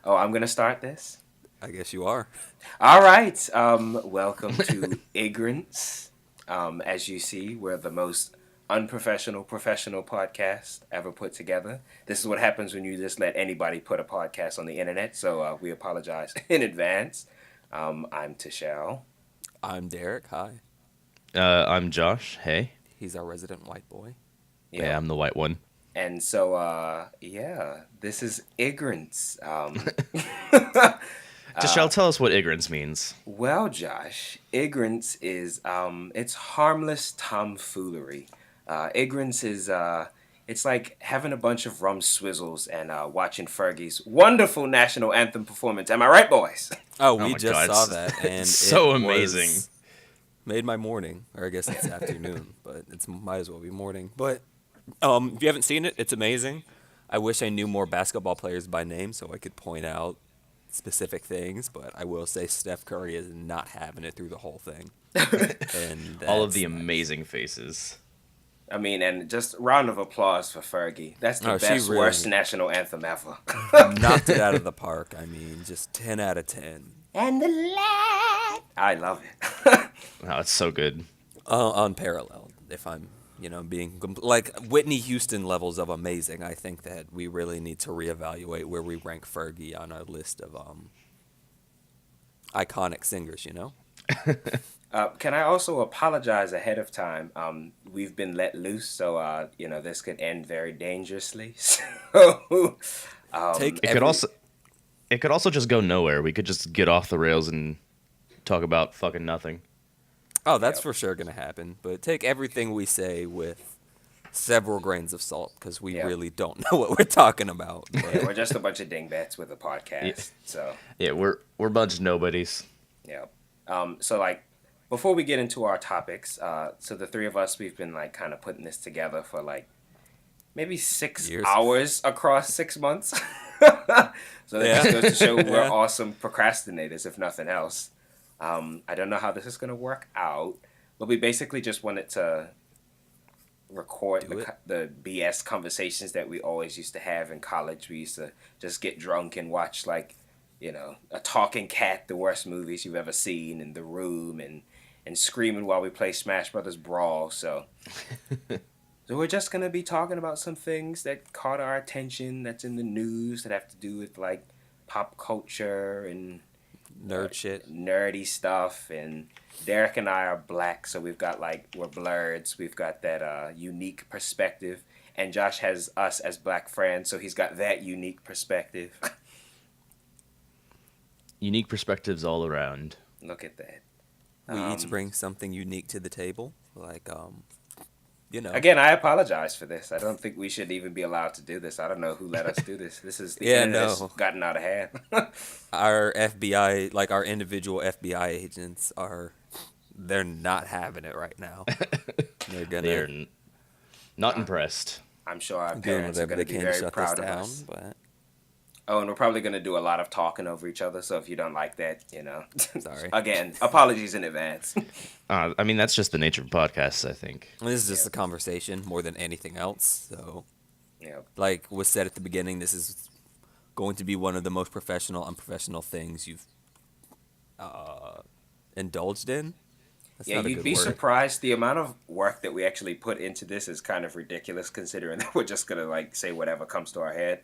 Oh, I'm gonna start this. I guess you are. All right. Welcome to Ig'rance. As you see, we're the most unprofessional professional podcast ever put together. This is what happens when you just let anybody put a podcast on the internet. So we apologize in advance. I'm Tashel. I'm Derek. Hi. I'm Josh. Hey. He's our resident white boy. Yeah, Yeah. I'm the white one. And so, yeah, this is Ig'rance. Tashel, tell us what ignorance means. Well, Josh, ignorance is it's harmless tomfoolery. Ignorance is it's like having a bunch of rum swizzles and watching Fergie's wonderful national anthem performance. Am I right, boys? Oh, Oh we my just God, saw it's- that, and it's so it amazing. made my morning, or I guess it's afternoon, but it's might as well be morning. But if you haven't seen it, it's amazing. I wish I knew more basketball players by name so I could point out specific things, but I will say Steph Curry is not having it through the whole thing. And All of the that's nice. amazing faces. I mean, and just round of applause for Fergie. That's the Oh, she best, really- worst national anthem ever. Knocked it out of the park. I mean, just 10 out of 10. And the light. I love it. Oh, it's so good. Unparalleled. If I'm, being like Whitney Houston levels of amazing, I think that we really need to reevaluate where we rank Fergie on our list of iconic singers. Can I also apologize ahead of time? We've been let loose, so this could end very dangerously. So, Take It could also just go nowhere. We could just get off the rails and talk about fucking nothing. Oh, that's Yep. for sure gonna happen. But take everything we say with several grains of salt because we Yep. really don't know what we're talking about. But yeah, we're just a bunch of dingbats with a podcast. So, Yeah, we're a bunch of nobodies. yeah. So like, before we get into our topics, so the three of us, we've been like kind of putting this together for like maybe 6 Years. hours across 6 months. So that Yeah. just goes to show we're Yeah. awesome procrastinators, if nothing else. I don't know how this is going to work out, but we basically just wanted to record Do it. the BS conversations that we always used to have in college. We used to just get drunk and watch like, A Talking Cat, the worst movies you've ever seen, in The Room, and screaming while we play Smash Brothers Brawl. So we're just gonna be talking about some things that caught our attention, that's in the news, that have to do with like pop culture and nerd shit. nerdy stuff. And Derek and I are black, so we're blurreds. We've got that unique perspective, and Josh has us as black friends, so he's got that unique perspective. Unique perspectives all around. Look at that. We each Um, bring something unique to the table, like Again, I apologize for this. I don't think we should even be allowed to do this. I don't know who let us do this. This is the Yeah, internet's no. gotten out of hand. our FBI, like our individual FBI agents they're not having it right now. They're gonna They're not impressed. I'm sure our doing parents are whatever going they to be can to very shut this proud of down, us. but Oh, and we're probably going to do a lot of talking over each other. So if you don't like that, Sorry. Again, apologies in advance. I mean, that's just the nature of podcasts, I think. this is just a conversation more than anything else. So, Yeah. like was said at the beginning, this is going to be one of the most professional, unprofessional things you've indulged in. That's Yeah, not a you'd good be word. surprised. The amount of work that we actually put into this is kind of ridiculous, considering that we're just going to like say whatever comes to our head.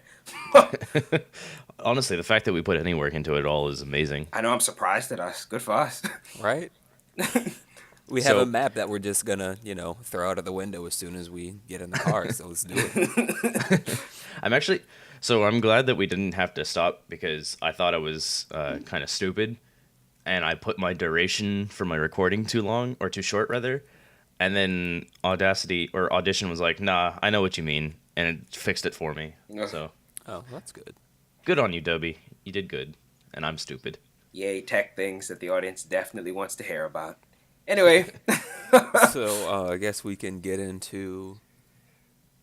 Honestly, the fact that we put any work into it at all is amazing. I know, I'm surprised at us. Good for us. Right? We have So- a map that we're just gonna, throw out of the window as soon as we get in the car. So let's do it. I'm glad that we didn't have to stop because I thought I was kind of stupid, and I put my duration for my recording too long or too short rather, and then Audition was like, nah, I know what you mean, and it fixed it for me. Ugh. So Oh, that's good. good on you, Dobby. You did good, and I'm stupid. Yay, tech things that the audience definitely wants to hear about. Anyway, So I guess we can get into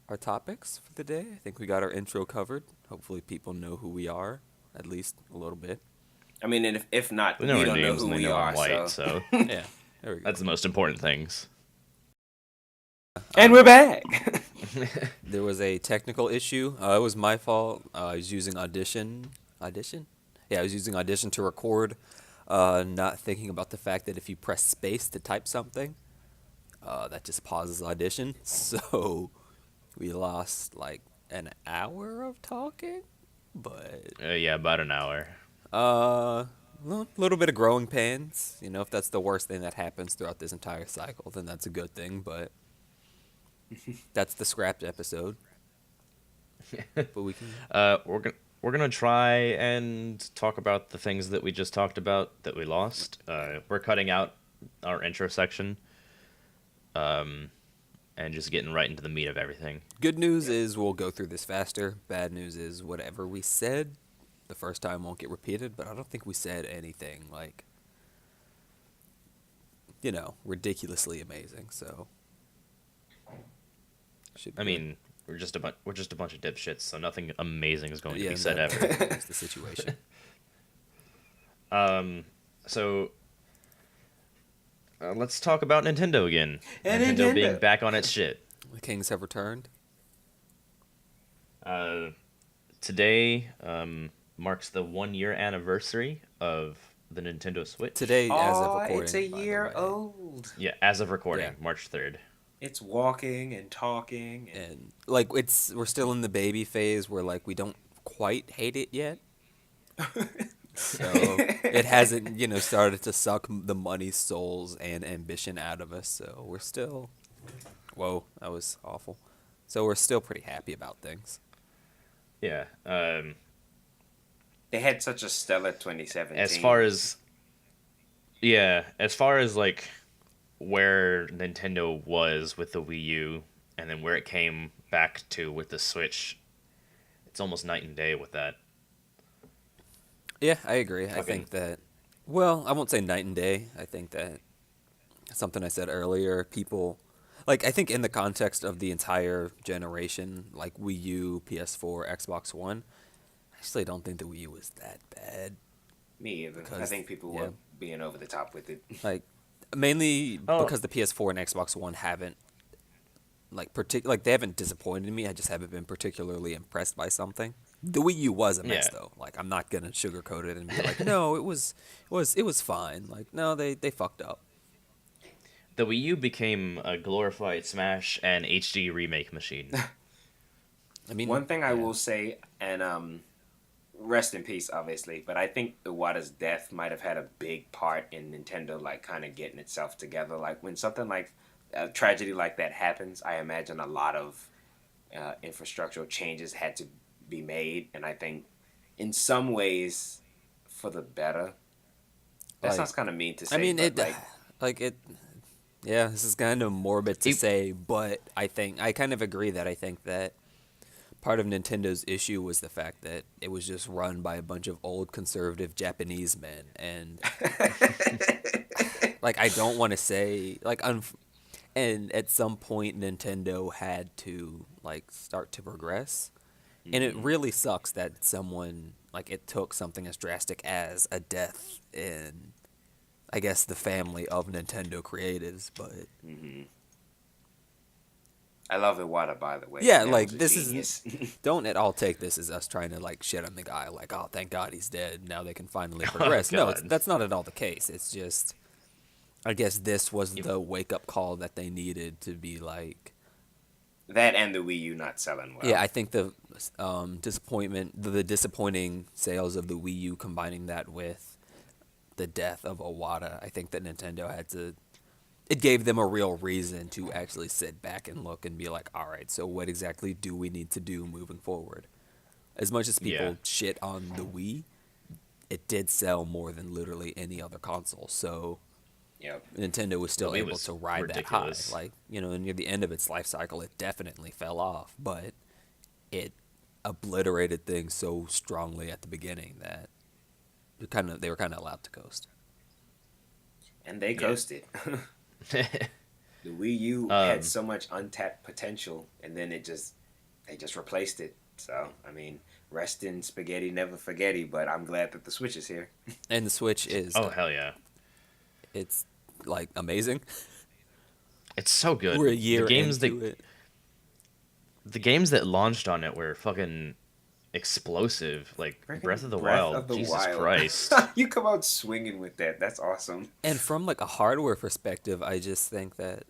our topics for the day. I think we got our intro covered. Hopefully, people know who we are at least a little bit. I mean, and if not, We we know our don't know names who and they we know are. I'm white, So. so Yeah, there we go. that's the most important things. And we're back. There was a technical issue. It was my fault. I was using Audition Audition. Yeah, I was using Audition to record, not thinking about the fact that if you press space to type something, that just pauses Audition. So we lost like an hour of talking, but Yeah, about an hour. little bit of growing pains. You know, if that's the worst thing that happens throughout this entire cycle, then that's a good thing. But that's the scrapped episode. But we can. We're gonna try and talk about the things that we just talked about that we lost. We're cutting out our intro section, and just getting right into the meat of everything. Good news is we'll go through this faster. Bad news is whatever we said the first time won't get repeated. But I don't think we said anything like, ridiculously amazing. So. I mean, we're just a bunch of dipshits, so nothing amazing is going to be said that, ever. That's the situation. So let's talk about Nintendo again. Nintendo being back on its shit. The Kings have returned. Today marks the 1-year anniversary of the Nintendo Switch. Today, as of recording. It's a year old. Yeah, as of recording, Yeah. March 3rd. It's walking and talking. And like we're still in the baby phase where like we don't quite hate it yet. So it hasn't, started to suck the money, souls, and ambition out of us. So we're still, whoa, that was awful. So we're still pretty happy about things. Yeah. They had such a stellar 2017. As far as like where Nintendo was with the Wii U and then where it came back to with the Switch, it's almost night and day with that. Yeah, I agree. I think that, well, I won't say night and day. I think that something I said earlier, people, like, I think in the context of the entire generation, like Wii U, PS4, Xbox One, I actually don't think the Wii U was that bad. Me either. I think people were being over the top with it. Like, mainly because the PS4 and Xbox One haven't, they haven't disappointed me. I just haven't been particularly impressed by something. The Wii U was a mess, though. Like, I'm not gonna sugarcoat it and be like, no, it was fine. Like, no, they fucked up. The Wii U became a glorified Smash and HD remake machine. I mean, one thing I will say, and rest in peace, obviously, but I think Iwata's death might have had a big part in Nintendo, like, kind of getting itself together. Like, when something like a tragedy like that happens, I imagine a lot of infrastructural changes had to be made, and I think in some ways for the better. That sounds kind of mean to say. I mean, yeah, this is kind of morbid to say, but I kind of agree that I think that part of Nintendo's issue was the fact that it was just run by a bunch of old conservative Japanese men, and like, I don't want to say like and at some point Nintendo had to like start to progress. And it really sucks that someone, like, it took something as drastic as a death in, I guess, the family of Nintendo creatives, but... Mm-hmm. I love Iwata, by the way. Yeah, like, this is... Don't at all take this as us trying to, like, shit on the guy, like, oh, thank God he's dead, now they can finally progress. No, that's not at all the case. It's just, I guess this was the wake-up call that they needed to be, like... That and the Wii U not selling well. Yeah, I think the disappointing sales of the Wii U, combining that with the death of Iwata, I think that Nintendo it gave them a real reason to actually sit back and look and be like, all right, so what exactly do we need to do moving forward? As much as people shit on the Wii, it did sell more than literally any other console, so... Yep. Nintendo was still able to ride ridiculous. that high. Like, near the end of its life cycle, it definitely fell off, but it obliterated things so strongly at the beginning that they were kind of allowed to coast. And they coasted. The Wii U had so much untapped potential, and then they just replaced it. So, I mean, rest in spaghetti, never forgetty, but I'm glad that the Switch is here. And the Switch is... Oh, hell yeah. It's, like, amazing. It's so good. We're a year into it. The games that launched on it were fucking explosive. Like Breath of Freaking the Breath Wild. of the Jesus Wild. Christ. You come out swinging with that. That's awesome. And from like a hardware perspective, I just think that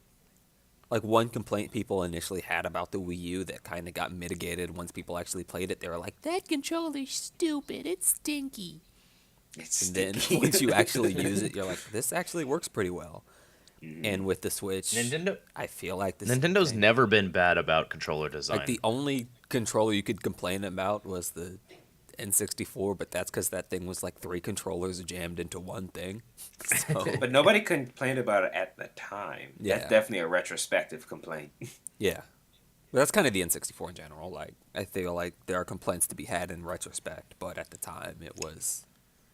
like one complaint people initially had about the Wii U that kind of got mitigated once people actually played it. They were like, "That controller's stupid. It's stinky." It's And then sticky. once you actually use it, you're like, "This actually works pretty well." And with the Switch, Nintendo I feel like the same Nintendo's thing. never been bad about controller Like design. the only controller you could complain about was the N64, but that's because that thing was like three controllers jammed into one thing. So But nobody complained about it at the time. That's yeah, definitely a retrospective complaint. yeah. But that's kind of the N64 in general. Like I feel like there are complaints to be had in retrospect, but at the time it was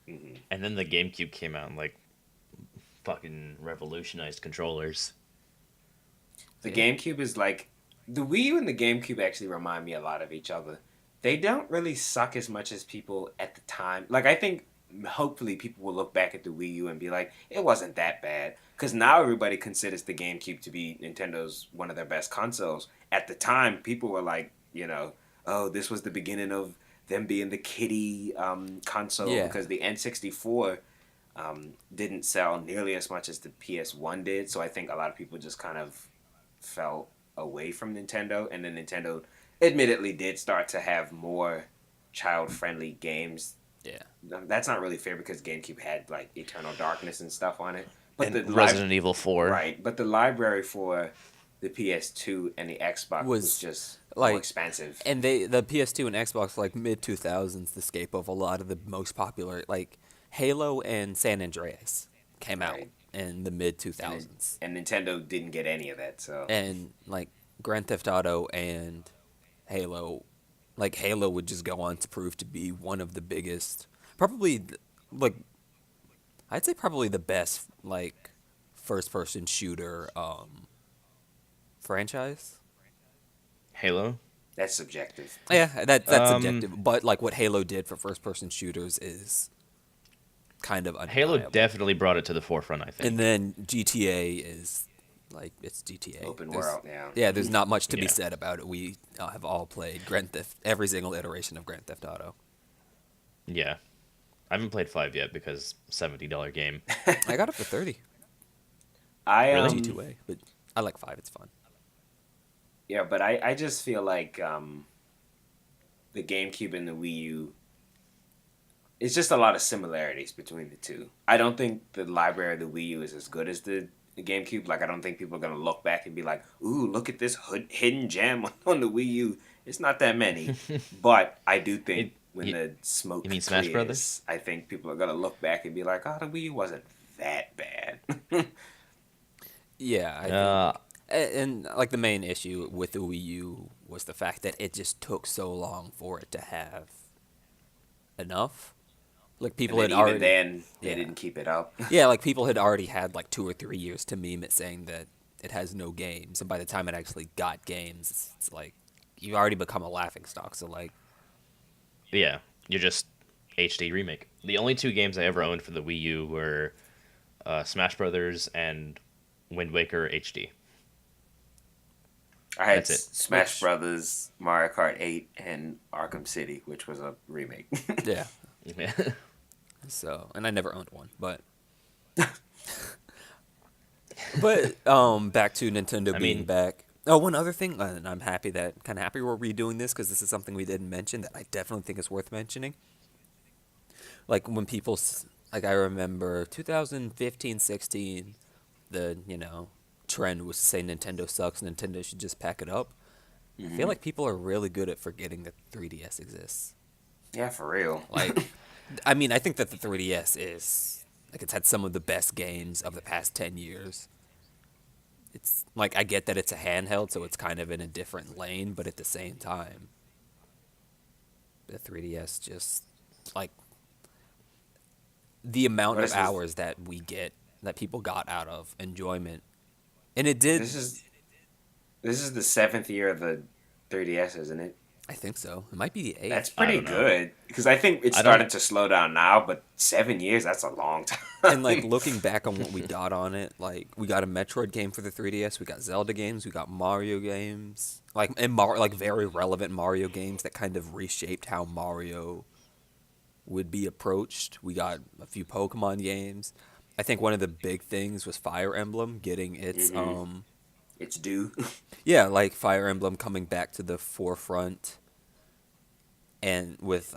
And then the GameCube came out and like fucking revolutionized controllers. The Yeah. GameCube is like the Wii U and the GameCube actually remind me a lot of each other. They don't really suck as much as people at the time. Like I think hopefully people will look back at the Wii U and be like, it wasn't that bad. Because now everybody considers the GameCube to be Nintendo's one of their best consoles. At the time, people were like, oh, this was the beginning of them being the kiddie console yeah. because the N64 didn't sell nearly as much as the PS1 did. So I think a lot of people just kind of fell away from Nintendo. And then Nintendo admittedly did start to have more child-friendly games. Yeah. That's not really fair because GameCube had like Eternal Darkness and stuff on it. But And Resident Evil 4. right, but the library for the PS2 and the Xbox was just more like expensive. and the PS2 and Xbox like mid 2000s the scape of a lot of the most popular like Halo and San Andreas came out Right. in the mid And, 2000s. and Nintendo didn't get any of that, so And like Grand Theft Auto and Halo, like Halo would just go on to prove to be one of the biggest, probably like I'd say probably the best like first person shooter franchise. Halo. that's subjective. Yeah, that's Um, subjective, but like what Halo did for first person shooters is kind of Halo undeniable. definitely brought it to the forefront, I think. And then GTA is like it's GTA. Open There's- world, yeah. Yeah, there's not much to be Yeah. said about it. We have all played Grand Theft, every single iteration of Grand Theft Auto. Yeah. I haven't played 5 yet because $70 game. I got it for 30. I Really? G2A, but I like 5. It's fun. Yeah, but I just feel like the GameCube and the Wii U, it's just a lot of similarities between the two. I don't think the library of the Wii U is as good as the GameCube. Like, I don't think people are going to look back and be like, ooh, look at this hidden gem on the Wii U. It's not that many. But I do think when the smoke you mean Smash clears, Brothers? I think people are going to look back and be like, oh, the Wii U wasn't that bad. Yeah, I think, and like the main issue with the Wii U was the fact that it just took so long for it to have enough. Like people And had then even already, then, they yeah. didn't keep it up. yeah, like people had already had like 2 or 3 years to meme it saying that it has no games, and by the time it actually got games, it's like you've already become a laughingstock. So like, Yeah, you're just HD remake. The only 2 games I ever owned for the Wii U were Smash Brothers and Wind Waker HD. I had That's it. Smash Brothers, Mario Kart 8, and Arkham City, which was a remake. yeah. Yeah. So, and I never owned one, but back to Nintendo I being mean- back. Oh, one other thing, and I'm happy we're redoing this because this is something we didn't mention that I definitely think is worth mentioning. Like when people, like I remember 2015, 16, the trend was to say Nintendo sucks, Nintendo should just pack it up. I feel like people are really good at forgetting that 3DS exists. Yeah, for real. Like, I mean, I think that the 3DS is like it's had some of the best games of the past 10 years. It's like I get that it's a handheld, so it's kind of in a different lane, but at the same time, the 3DS just like the amount What of is this? hours that that people got out of enjoyment, and it did. This is the 7th year of the 3DS, isn't it? I think so. It might be the That's eighth. I pretty don't know. good because I think it's I don't. starting to slow down now. But 7 years, that's a long And like time. looking back on what we got on it, like we got a Metroid game for the 3DS, we got Zelda games, we got Mario games, like very relevant Mario games that kind of reshaped how Mario would be approached. We got a few Pokemon games. I think one of the big things was Fire Emblem getting its Hmm. It's due. yeah, like Fire Emblem coming back to the forefront and with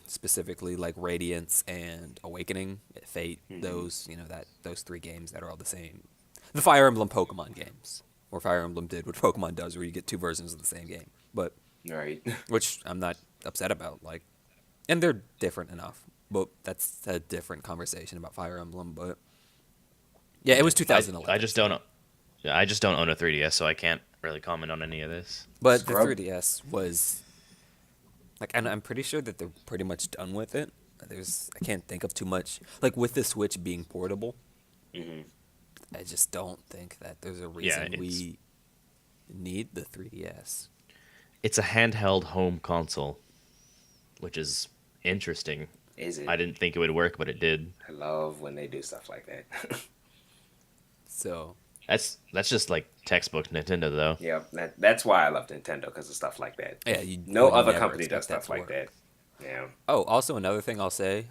specifically like Radiance and Awakening, Fate, Hmm. those, that those three games that are all the same. The Fire Emblem Pokemon games, or Fire Emblem did what Pokemon does, where you get two versions of the same game, but Right. which I'm not upset about. Like, and they're different enough, but that's a different conversation about Fire Emblem. But yeah, it was I 2011. just don't. Yeah, I just don't own a 3DS, so I can't really comment on any of this. But the Scrub. 3DS was like, and I'm pretty sure that they're pretty much done with it. I can't think of too much. Like with the Switch being portable, Hmm. I just don't think that there's a Yeah, reason we need the 3DS. it's a handheld home console, which is interesting. Is it? I didn't think it would work, but it did. I love when they do stuff like that. So That's just like textbook Nintendo, though. Yep. That's why I love Nintendo because of stuff like that. yeah, you No would other never company expect does stuff to like work. that. Yeah. Oh, also another thing I'll say,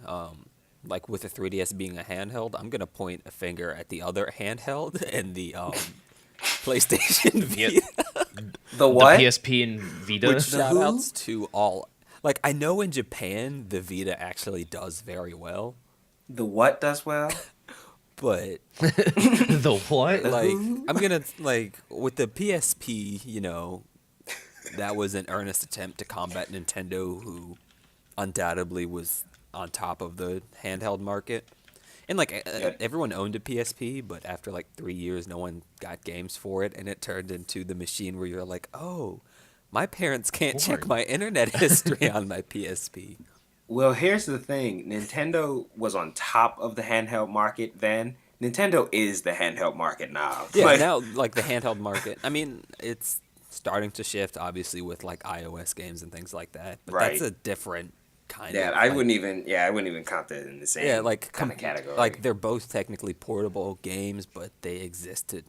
like with the 3DS being a handheld, I'm gonna point a finger at the other handheld and the PlayStation Yeah, Vita. The the what? PSP and Vita. Which The shout who? outs to all. Like I know in Japan the Vita actually does very well, The what does well? but The what? like Who? I'm gonna like with the PSP, that was an earnest attempt to combat Nintendo, who undoubtedly was on top of the handheld market. And like Yeah. everyone owned a PSP, but after like 3 years, no one got games for it, and it turned into the machine where you're like, oh, my parents can't check Porn. my internet history on my PSP. Well, here's the thing. Nintendo was on top of the handheld market then. Nintendo is the handheld market now. Yeah, Like, now like the handheld market. I mean, it's starting to shift, obviously, with like iOS games and things like that. But that's right. a different kind Yeah, of I like wouldn't even. Yeah, I wouldn't even count that in the yeah, same like kind of category. like they're both technically portable games, but they existed.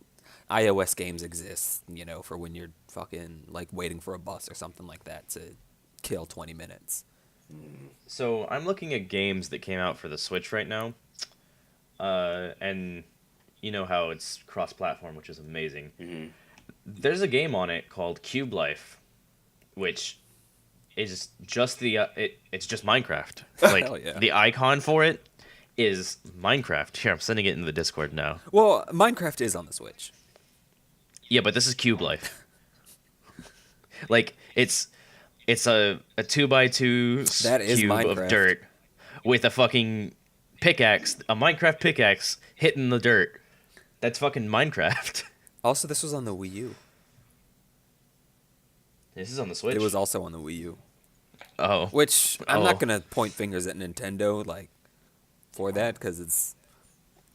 iOS games exist, for when you're fucking like waiting for a bus or something like that to kill 20 minutes. So I'm looking at games that came out for the Switch right now, and you know how it's cross-platform, which is amazing. Hmm. There's a game on it called Cube Life, which is just it's just Minecraft. Like Hell yeah. the icon for it is Minecraft. Here, I'm sending it in the Discord now. Well, Minecraft is on the Switch. Yeah, but this is Cube Life. Like it's a 2x2 That is cube Minecraft. of dirt with a fucking pickaxe, a Minecraft pickaxe hitting the dirt. That's fucking Minecraft. Also, this was on the Wii U. This is on the Switch. It was also on the Wii U. Oh. Which I'm not Oh. gonna point fingers at Nintendo like for that, because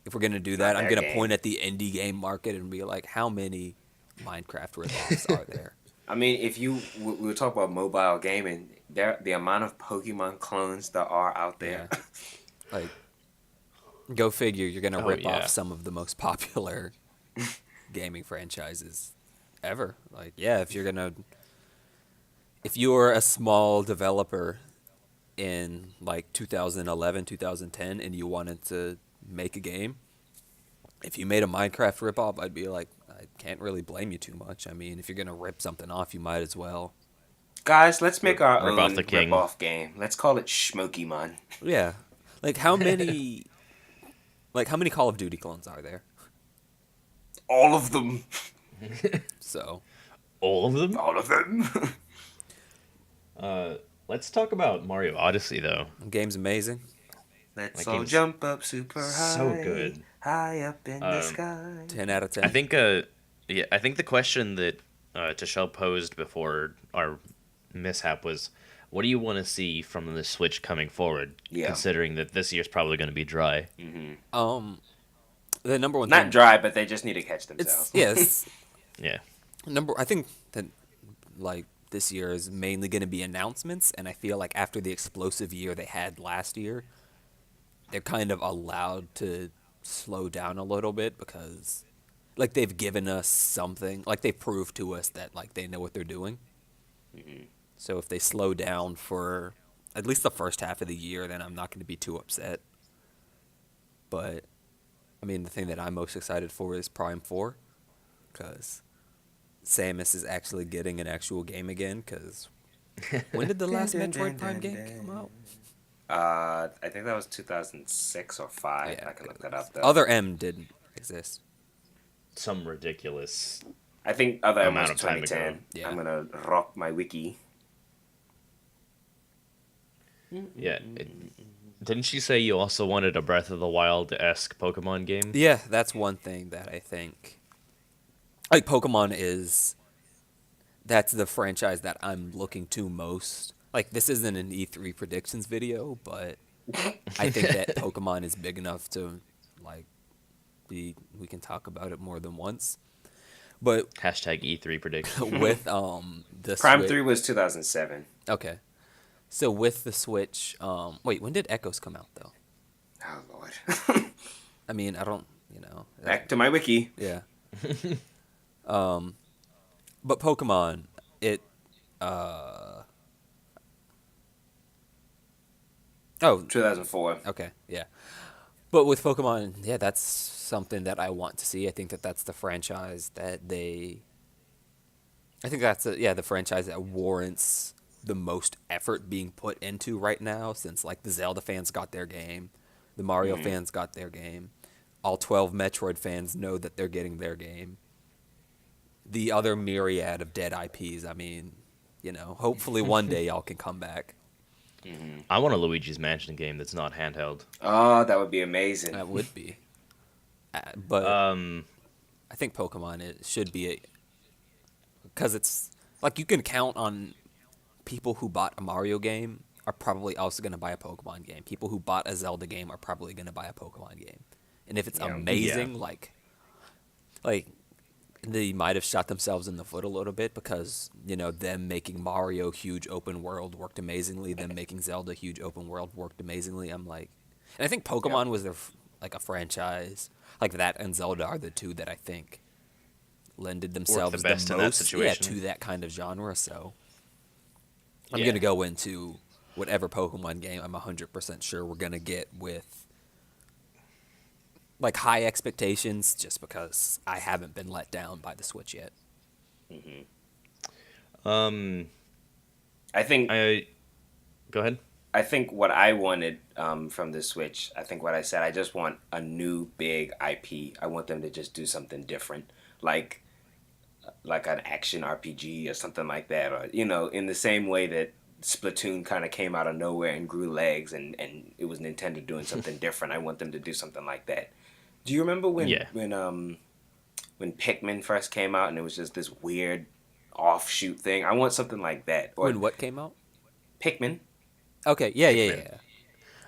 if we're gonna do that, I'm their gonna game. point at the indie game market and be like, how many Minecraft ripoffs are there? I mean, if we were talking about mobile gaming, the amount of Pokemon clones there are out there. Yeah. Like, go figure, you're gonna Oh, rip yeah. off some of the most popular gaming franchises ever. Like, yeah, if you're a small developer in like 2011, 2010, and you wanted to make a game, if you made a Minecraft ripoff, I'd be like, I can't really blame you too much. I mean, if you're gonna rip something off, you might as well. Guys, let's make our Rip own off the king. rip-off game. Let's call it Schmokemon. Yeah. Like how many Call of Duty clones are there? All of them. So All of them? All of them. Let's talk about Mario Odyssey though. the game's amazing. Let's That all game's jump up super high. so good. High up in the sky. 10 out of 10. I think I think the question that Tashel posed before our mishap was, what do you want to see from the Switch coming forward? Yeah. Considering that this year's probably going to be dry. The number one Not thing, dry, but they just need to catch themselves. it's yes. Yeah. I think that like this year is mainly going to be announcements, and I feel like after the explosive year they had last year, they're kind of allowed to slow down a little bit because, like, they've given us something, like they've proved to us that like they know what they're doing. So if they slow down for at least the first half of the year, then I'm not going to be too upset. But I mean, the thing that I'm most excited for is Prime 4, because Samus is actually getting an actual game again. Because when did the last Metroid Prime game come out? I think that was 2006 or 5. Yeah, I can look that up though. Other M didn't exist. Some ridiculous. I think Other M was amount of time 2010. ago. Yeah. I'm gonna rock my wiki. Yeah. Didn't she say you also wanted a Breath of the Wild-esque Pokemon game? Yeah, that's one thing that I think. Like, Pokemon is. That's the franchise that I'm looking to most. Like, this isn't an E3 predictions video, but I think that Pokemon is big enough to, like, we can talk about it more than once. But Hashtag E3 prediction. with the Prime Switch, 3 was 2007. okay. So with the Switch, wait, when did Echoes come out though? Oh lord. I mean, I don't, Back to my wiki. yeah. But Pokemon, it, oh, 2004. okay, yeah. But with Pokemon, yeah, that's something that I want to see. I think that that's the franchise that they. I think that's the franchise that warrants the most effort being put into right now, since like the Zelda fans got their game, the Mario fans got their game, all 12 Metroid fans know that they're getting their game. The other myriad of dead IPs, I mean, hopefully one day y'all can come back. I want a Luigi's Mansion game that's not handheld. Oh, that would be amazing. That would be. But I think Pokemon it should be because it's like you can count on people who bought a Mario game are probably also going to buy a Pokemon game. People who bought a Zelda game are probably going to buy a Pokemon game. And if it's amazing, like they might have shot themselves in the foot a little bit because, them making Mario huge open world worked amazingly, them making Zelda huge open world worked amazingly. I'm like, and I think Pokemon was their like a franchise like that, and Zelda are the two that I think lended themselves the best the in that most situation. to that kind of genre. So I'm Yeah. going to go into whatever Pokemon game I'm 100% sure we're going to get with like high expectations just because I haven't been let down by the Switch yet. I think Go ahead. I think what I wanted from the Switch, I think what I said, I just want a new big IP. I want them to just do something different, like an action RPG or something like that, or in the same way that Splatoon kind of came out of nowhere and grew legs, and it was Nintendo doing something different. I want them to do something like that. Do you remember when Pikmin first came out and it was just this weird offshoot thing? I want something like that. Or When what came out? Pikmin. Okay, yeah.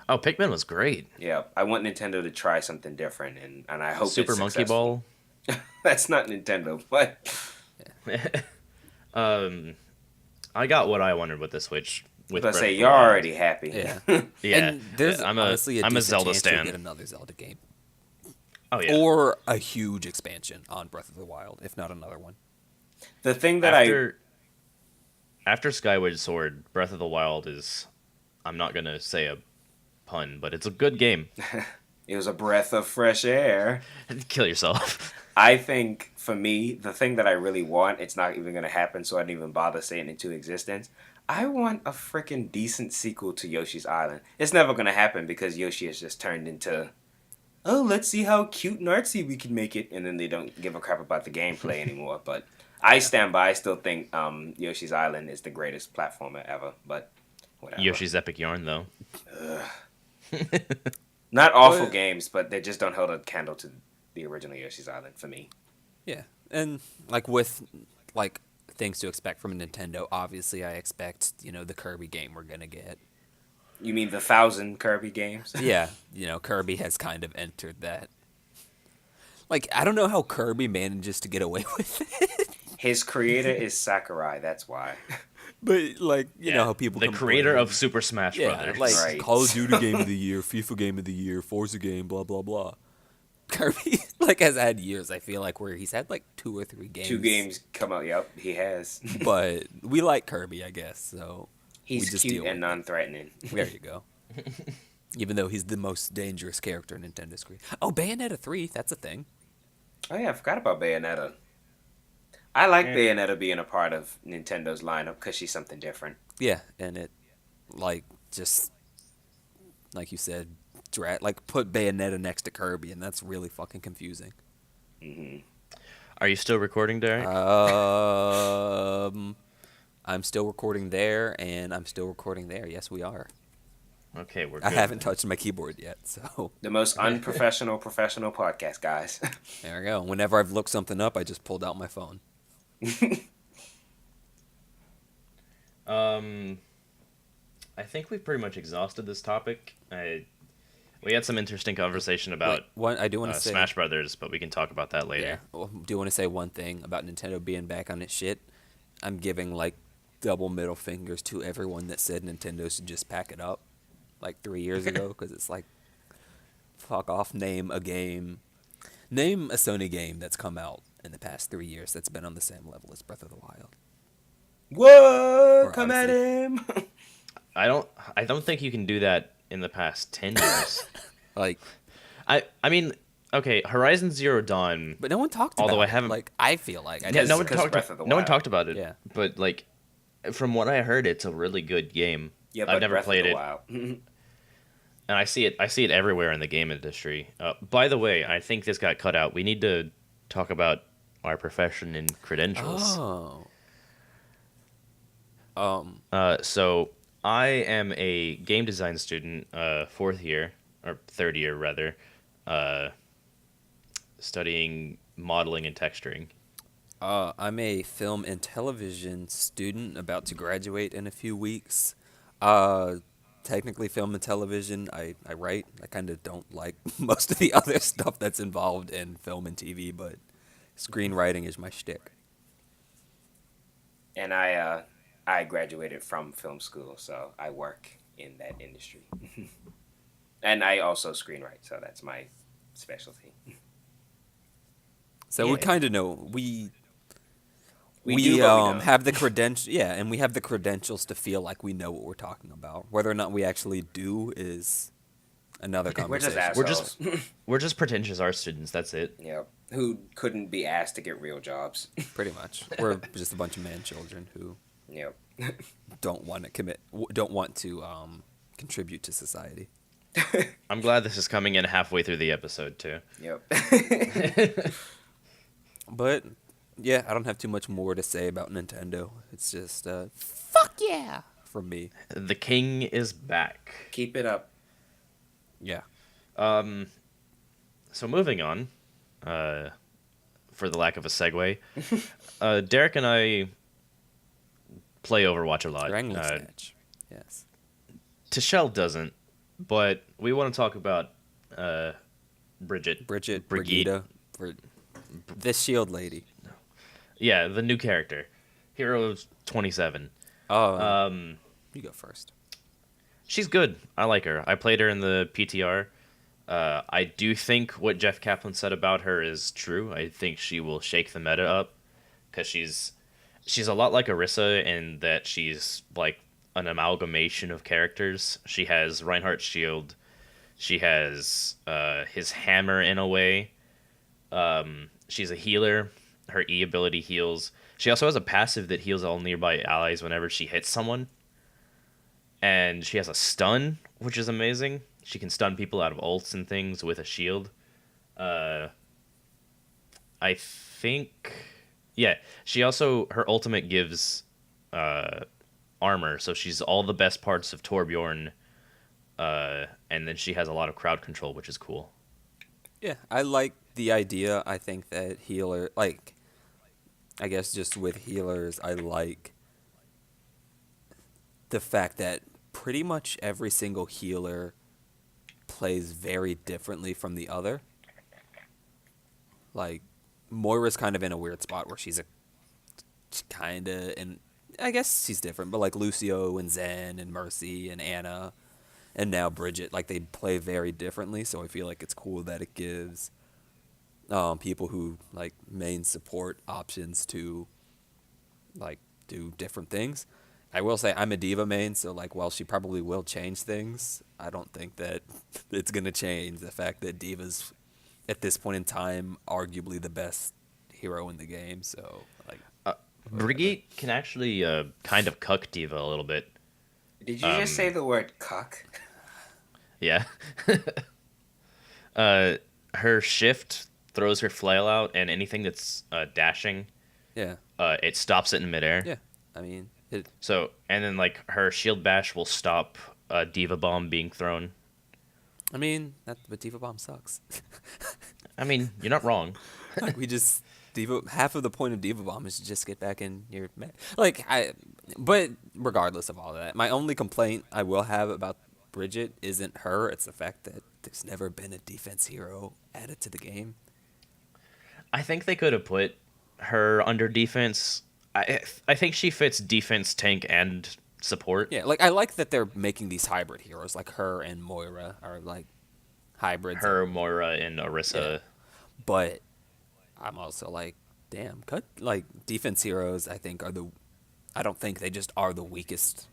Oh, Pikmin was great. Yeah, I want Nintendo to try something different, and I hope Super it's Monkey successful. Ball. That's not Nintendo, but I got what I wanted with the Switch. With let's Breath say of the you're Wild. already happy. Yeah. Yeah, And there's honestly a I'm a decent Zelda chance you'll stan. get another Zelda game. Oh yeah. Or a huge expansion on Breath of the Wild, if not another one. The thing that after Skyward Sword, Breath of the Wild is, I'm not gonna say a pun, but it's a good game. it was a breath of fresh air. Kill yourself. I think for me, the thing that I really want, it's not even going to happen, so I didn't even bother saying it into existence. I want a freaking decent sequel to Yoshi's Island. It's never going to happen because Yoshi has just turned into, oh, let's see how cute and artsy we can make it, and then they don't give a crap about the gameplay anymore. But I stand by. I still think Yoshi's Island is the greatest platformer ever, but whatever. Yoshi's Epic Yarn, though. Not awful games, but they just don't hold a candle to the original Yoshi's Island for me. Yeah, and like with like things to expect from Nintendo, obviously I expect the Kirby game we're gonna get. You mean the 1,000 Kirby games? Yeah, Kirby has kind of entered that. Like I don't know how Kirby manages to get away with it. His creator is Sakurai, that's why. But like, you know how people the complain. creator of Super Smash Yeah, Brothers. like Right. Call of Duty Game of the Year, FIFA Game of the Year, Forza Game, blah blah blah. Kirby like has had years. I feel like where he's had like 2 or 3 games. 2 games come out. Yep, he has. But we like Kirby, I guess. So we He's just cute deal and with non-threatening. it. There you go. Even though he's the most dangerous character in Nintendo screen. Oh, Bayonetta 3, that's a thing. Oh yeah, I forgot about Bayonetta. I like Bayonetta being a part of Nintendo's lineup because she's something different. Yeah, and it like just like you said, like put Bayonetta next to Kirby, and that's really fucking confusing. Are you still recording, Derek? I'm still recording there, and I'm still recording there. Yes, we are. Okay, we're good. I haven't touched my keyboard yet, so The most unprofessional professional podcast, guys. there we go. Whenever I've looked something up, I just pulled out my phone. I think we've pretty much exhausted this topic. We had some interesting conversation about I do want to say Smash Brothers, but we can talk about that Yeah, later. well, do want to say one thing about Nintendo being back on its shit. I'm giving like double middle fingers to everyone that said Nintendo should just pack it up like 3 years ago, because it's like, fuck off, name a Sony game that's come out in the past 3 years that's been on the same level as Breath of the Wild. What? Come at Odyssey. him. I don't think you can do that in the past 10 years. Like, I mean, okay, Horizon Zero Dawn. but no one talked Although about I it. haven't- Like, I feel like I Yeah, just, no one because Breath of the no one Wild. talked about it. Yeah. But like, from what I heard, it's a really good game. Yeah, but I've never Breath played of the it, Wild. and I see it everywhere in the game industry. By the way, I think this got cut out. We need to talk about our profession and credentials. So I am a game design student, 4th year or 3rd year rather, studying modeling and texturing. I'm a film and television student about to graduate in a few weeks. Technically, film and television, I write. I kind of don't like most of the other stuff that's involved in film and TV, but screenwriting is my shtick. And I graduated from film school, so I work in that industry. And I also screenwrite, so that's my specialty. So we Yeah. kind of know we do, but we don't. have the credentials. Yeah, and we have the credentials to feel like we know what we're talking about. Whether or not we actually do is another We're just conversation. assholes. We're just pretentious art students. That's it. Yep. Who couldn't be asked to get real jobs. Pretty much, we're just a bunch of man children who Yep. don't want to contribute to society. I'm glad this is coming in halfway through the episode too. Yep. But yeah, I don't have too much more to say about Nintendo. It's just fuck yeah from me. The king is back. Keep it up. Yeah. So moving on, for the lack of a segue, Derek and I play Overwatch a lot. Wrangling snatch. Yes. Tashel doesn't, but we want to talk about Brigitte, Brigitte, this shield lady. Yeah, the new character, Hero 27. Oh, you go first. She's good. I like her. I played her in the PTR. I do think what Jeff Kaplan said about her is true. I think she will shake the meta up because she's a lot like Orisa in that she's like an amalgamation of characters. She has Reinhardt's shield. She has his hammer in a way. She's a healer. Her E ability heals. She also has a passive that heals all nearby allies whenever she hits someone. And she has a stun, which is amazing. She can stun people out of ults and things with a shield. I think... Yeah, she also... Her ultimate gives armor, so she's all the best parts of Torbjorn. And then she has a lot of crowd control, which is cool. Yeah, I like the idea. I think that healer, like, I guess just with healers, I like the fact that pretty much every single healer plays very differently from the other. Like, Moira's kind of in a weird spot where she's kind of I guess she's different, but like Lucio and Zen and Mercy and Anna and now Bridget, like they play very differently. So I feel like it's cool that it gives people who like main support options to like do different things. I will say I'm a diva main, so like while she probably will change things, I don't think that it's gonna change the fact that Diva's at this point in time arguably the best hero in the game. So like Brigitte can actually kind of cuck Diva a little bit. Did you just say the word cuck? Yeah. Her shift throws her flail out, and anything that's dashing, yeah, it stops it in midair. yeah. I mean, So, and then like her shield bash will stop a Diva bomb being thrown. I mean, but Diva Bomb sucks. I mean, you're not wrong. Like we just half of the point of Diva Bomb is to just get back in your but regardless of all of that, my only complaint I will have about Bridget isn't her, it's the fact that there's never been a defense hero added to the game. I think they could have put her under defense. I think she fits defense, tank, and support. Yeah, like I like that they're making these hybrid heroes, like her and Moira are like hybrids. Her, Moira, and Orisa. Yeah. But I'm also like, damn, like defense heroes. I don't think they just are the weakest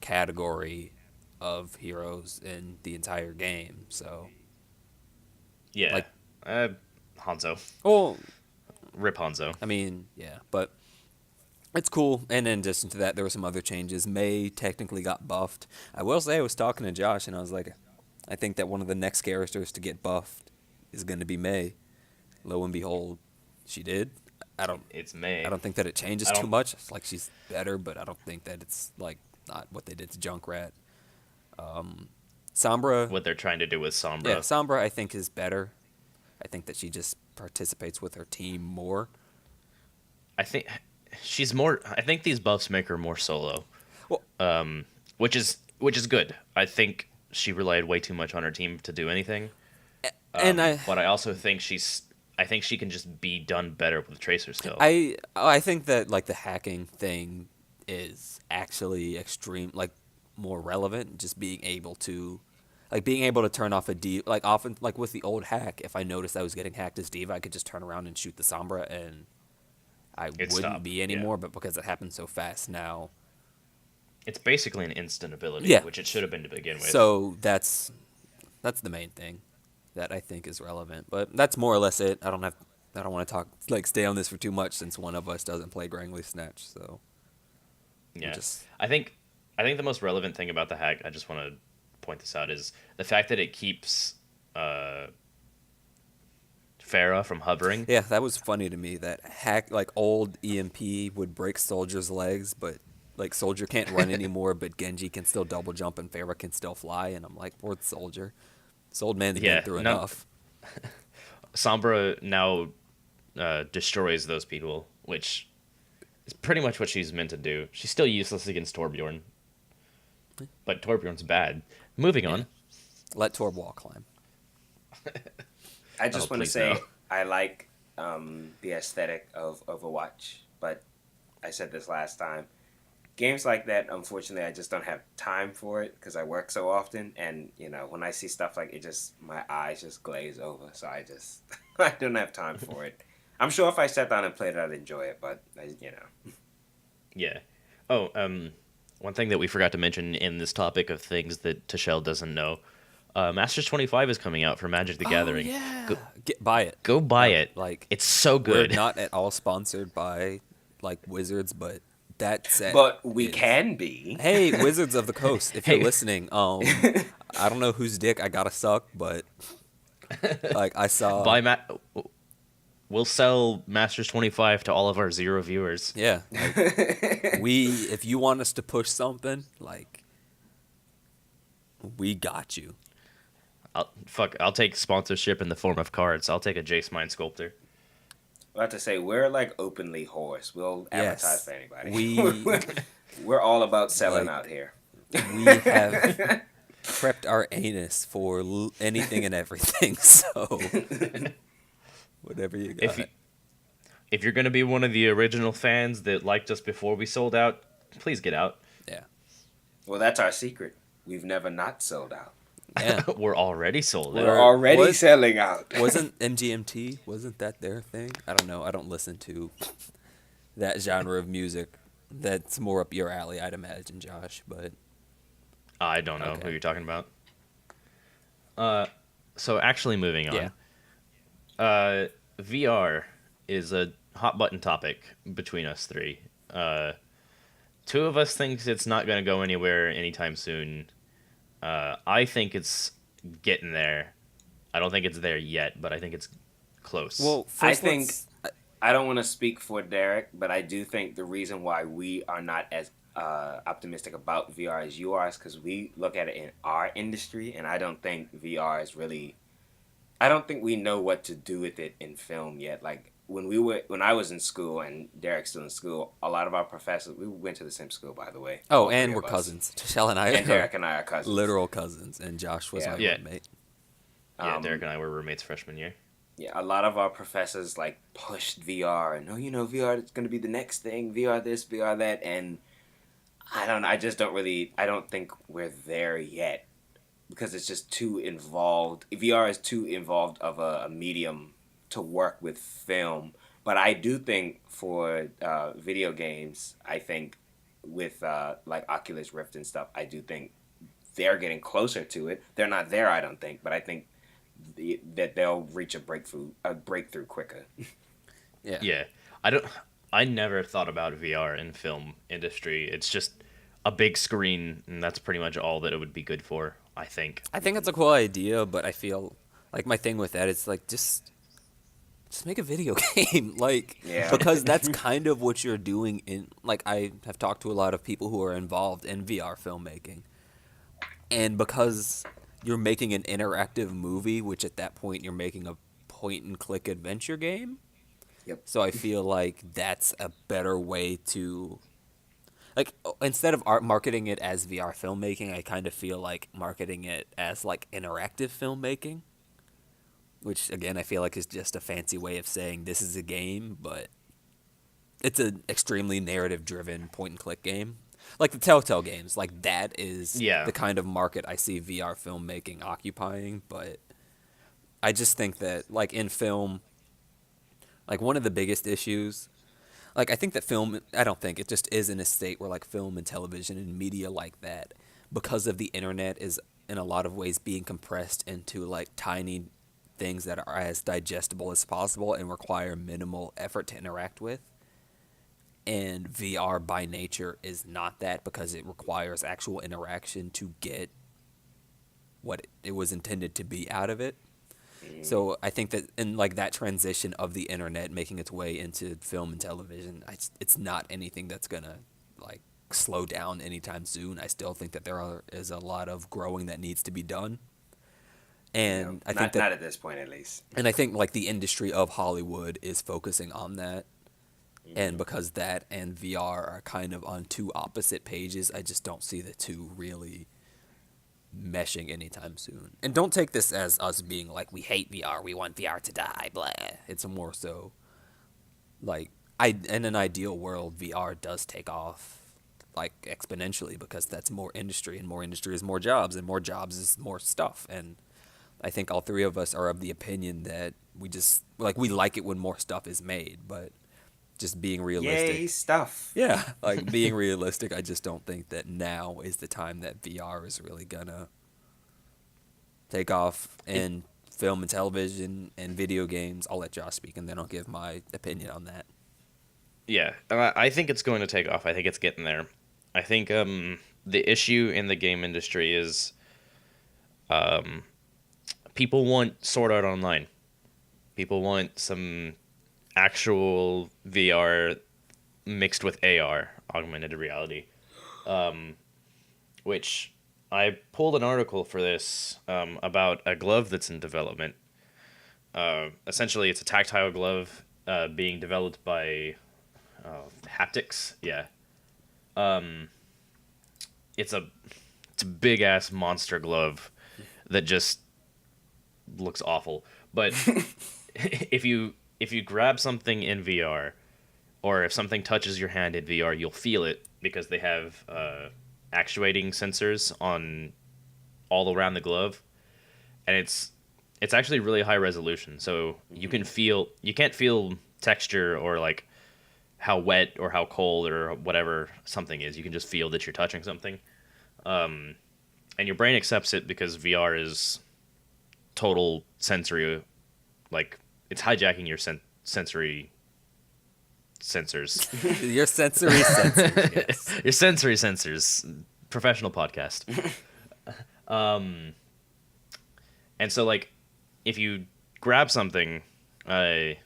category of heroes in the entire game. So Yeah, like Hanzo. well, Rip Hanzo. I mean, yeah, but it's cool. And in addition to that, there were some other changes. May technically got buffed. I will say I was talking to Josh, and I was like, I think that one of the next characters to get buffed is going to be May. Lo and behold, she did. It's May. I don't think that it changes too much. It's like she's better, but I don't think that it's like not what they did to Junkrat. Sombra. What they're trying to do with Sombra. Yeah, Sombra I think is better. I think that she just participates with her team more. I think she's more. I think these buffs make her more solo. Well, which is good. I think she relied way too much on her team to do anything. But I also think I think she can just be done better with Tracer still. I think that like the hacking thing is actually more relevant. Just being able to turn off a diva. Like often, like with the old hack, if I noticed I was getting hacked as diva, I could just turn around and shoot the Sombra, and I wouldn't be anymore. Yeah. But because it happens so fast now, it's basically an instant ability, which it should have been to begin with. So that's the main thing that I think is relevant. But that's more or less it. I don't want to stay on this for too much since one of us doesn't play Grangley Snatch. So yeah, I think the most relevant thing about the hack, I just want to point this out, is the fact that it keeps Pharah from hovering. Yeah, that was funny to me. That hack, like old EMP would break Soldier's legs, but like Soldier can't run anymore, but Genji can still double jump and Pharah can still fly. And I'm like, poor Soldier. This old man's been through enough. Sombra now destroys those people, which is pretty much what she's meant to do. She's still useless against Torbjorn, but Torbjorn's bad. Moving on. Let Torb wall climb. I just want to say I like the aesthetic of Overwatch, but I said this last time. Games like that, unfortunately, I just don't have time for it because I work so often, and when I see stuff like it, my eyes just glaze over. So I don't have time for it. I'm sure if I sat down and played it, I'd enjoy it, but Yeah. Oh, one thing that we forgot to mention in this topic of things that Tashel doesn't know, Masters 25 is coming out for Magic the Gathering. Yeah. Buy it. Go buy it. Like it's so good. We're not at all sponsored by like Wizards, but that said, but we can be. Hey, Wizards of the Coast, if you're listening, I don't know whose dick I gotta suck, but like I saw. We'll sell Masters 25 to all of our 0 viewers. Yeah, if you want us to push something, like we got you. I'll take sponsorship in the form of cards. I'll take a Jace Mind Sculptor. About to say, we're like openly whores. We'll advertise for anybody. We're all about selling out here. We have prepped our anus for anything and everything, so whatever you got. If you're going to be one of the original fans that liked us before we sold out, please get out. Yeah. Well, that's our secret. We've never not sold out. Yeah. We're already sold We're out. already selling out. Wasn't MGMT, wasn't that their thing? I don't know. I don't listen to that genre of music. That's more up your alley, I'd imagine, Josh, but I don't know Okay. who you're talking about. So actually moving on. VR is a hot button topic between us three. Two of us thinks it's not going to go anywhere anytime soon. I think it's getting there. I don't think it's there yet, but I think it's close. Well, I first think let's- I don't want to speak for Derek, but I do think the reason why we are not as optimistic about VR as you are is because we look at it in our industry, and I don't think VR is really. I don't think we know what to do with it in film yet. Like when I was in school and Derek's still in school, a lot of our professors, we went to the same school, by the way. Oh, all and three we're of us. cousins. Tashel and I And are Derek and I are cousins. literal cousins, and Josh was Yeah. my Yeah. roommate. yeah, Derek and I were roommates freshman year. Yeah, a lot of our professors like pushed VR and VR is going to be the next thing, VR this, VR that, and I don't think we're there yet because it's just too involved. VR is too involved of a medium to work with film. But I do think for video games, I think with like Oculus Rift and stuff, I do think they're getting closer to it. They're not there, I don't think, but I think that they'll reach a breakthrough quicker. Yeah. Yeah. I never thought about VR in film industry. It's just a big screen, and that's pretty much all that it would be good for, I think. I think it's a cool idea, but I feel like my thing with that is like just make a video game, like Yeah. because that's kind of what you're doing in like I have talked to a lot of people who are involved in VR filmmaking. And because you're making an interactive movie, which at that point you're making a point and click adventure game. Yep. So I feel like that's a better way to like instead of marketing it as VR filmmaking, I kind of feel like marketing it as like interactive filmmaking, which again I feel like is just a fancy way of saying this is a game, but it's an extremely narrative driven point and click game. Like the Telltale games, like that is Yeah. the kind of market I see VR filmmaking occupying, but I just think that like in film, like one of the biggest issues, like I think that film, I don't think it just is in a state where like film and television and media like that, because of the internet, is in a lot of ways being compressed into like tiny things that are as digestible as possible and require minimal effort to interact with. And VR by nature is not that because it requires actual interaction to get what it was intended to be out of it. So I think that in like that transition of the internet making its way into film and television, it's not anything that's gonna like slow down anytime soon. I still think that is a lot of growing that needs to be done. And I think that not at this point at least. and I think like the industry of Hollywood is focusing on that. And because that and VR are kind of on two opposite pages, I just don't see the two really meshing anytime soon. And don't take this as us being like, we hate VR, we want VR to die, blah. It's more so like, in an ideal world, VR does take off like exponentially because that's more industry, and more industry is more jobs, and more jobs is more stuff. And I think all three of us are of the opinion that we like it when more stuff is made, but just being realistic. Yay, stuff. Yeah, like being realistic, I just don't think that now is the time that VR is really gonna take off in film and television and video games. I'll let Josh speak and then I'll give my opinion on that. Yeah, I think it's going to take off. I think it's getting there. I think the issue in the game industry is people want Sword Art Online. People want some actual VR mixed with AR, augmented reality, which I pulled an article for this about a glove that's in development. Essentially, it's a tactile glove being developed by Haptics. Yeah. It's a big ass monster glove that just looks awful. But if you grab something in VR, or if something touches your hand in VR, you'll feel it, because they have actuating sensors on all around the glove, and it's actually really high resolution. So you can't feel texture or like how wet or how cold or whatever something is. You can just feel that you're touching something. And your brain accepts it because VR is total sensory, like it's hijacking your sensory sensors. Your sensory sensors, yes. Your sensory sensors. Professional podcast. And so like if you grab something, the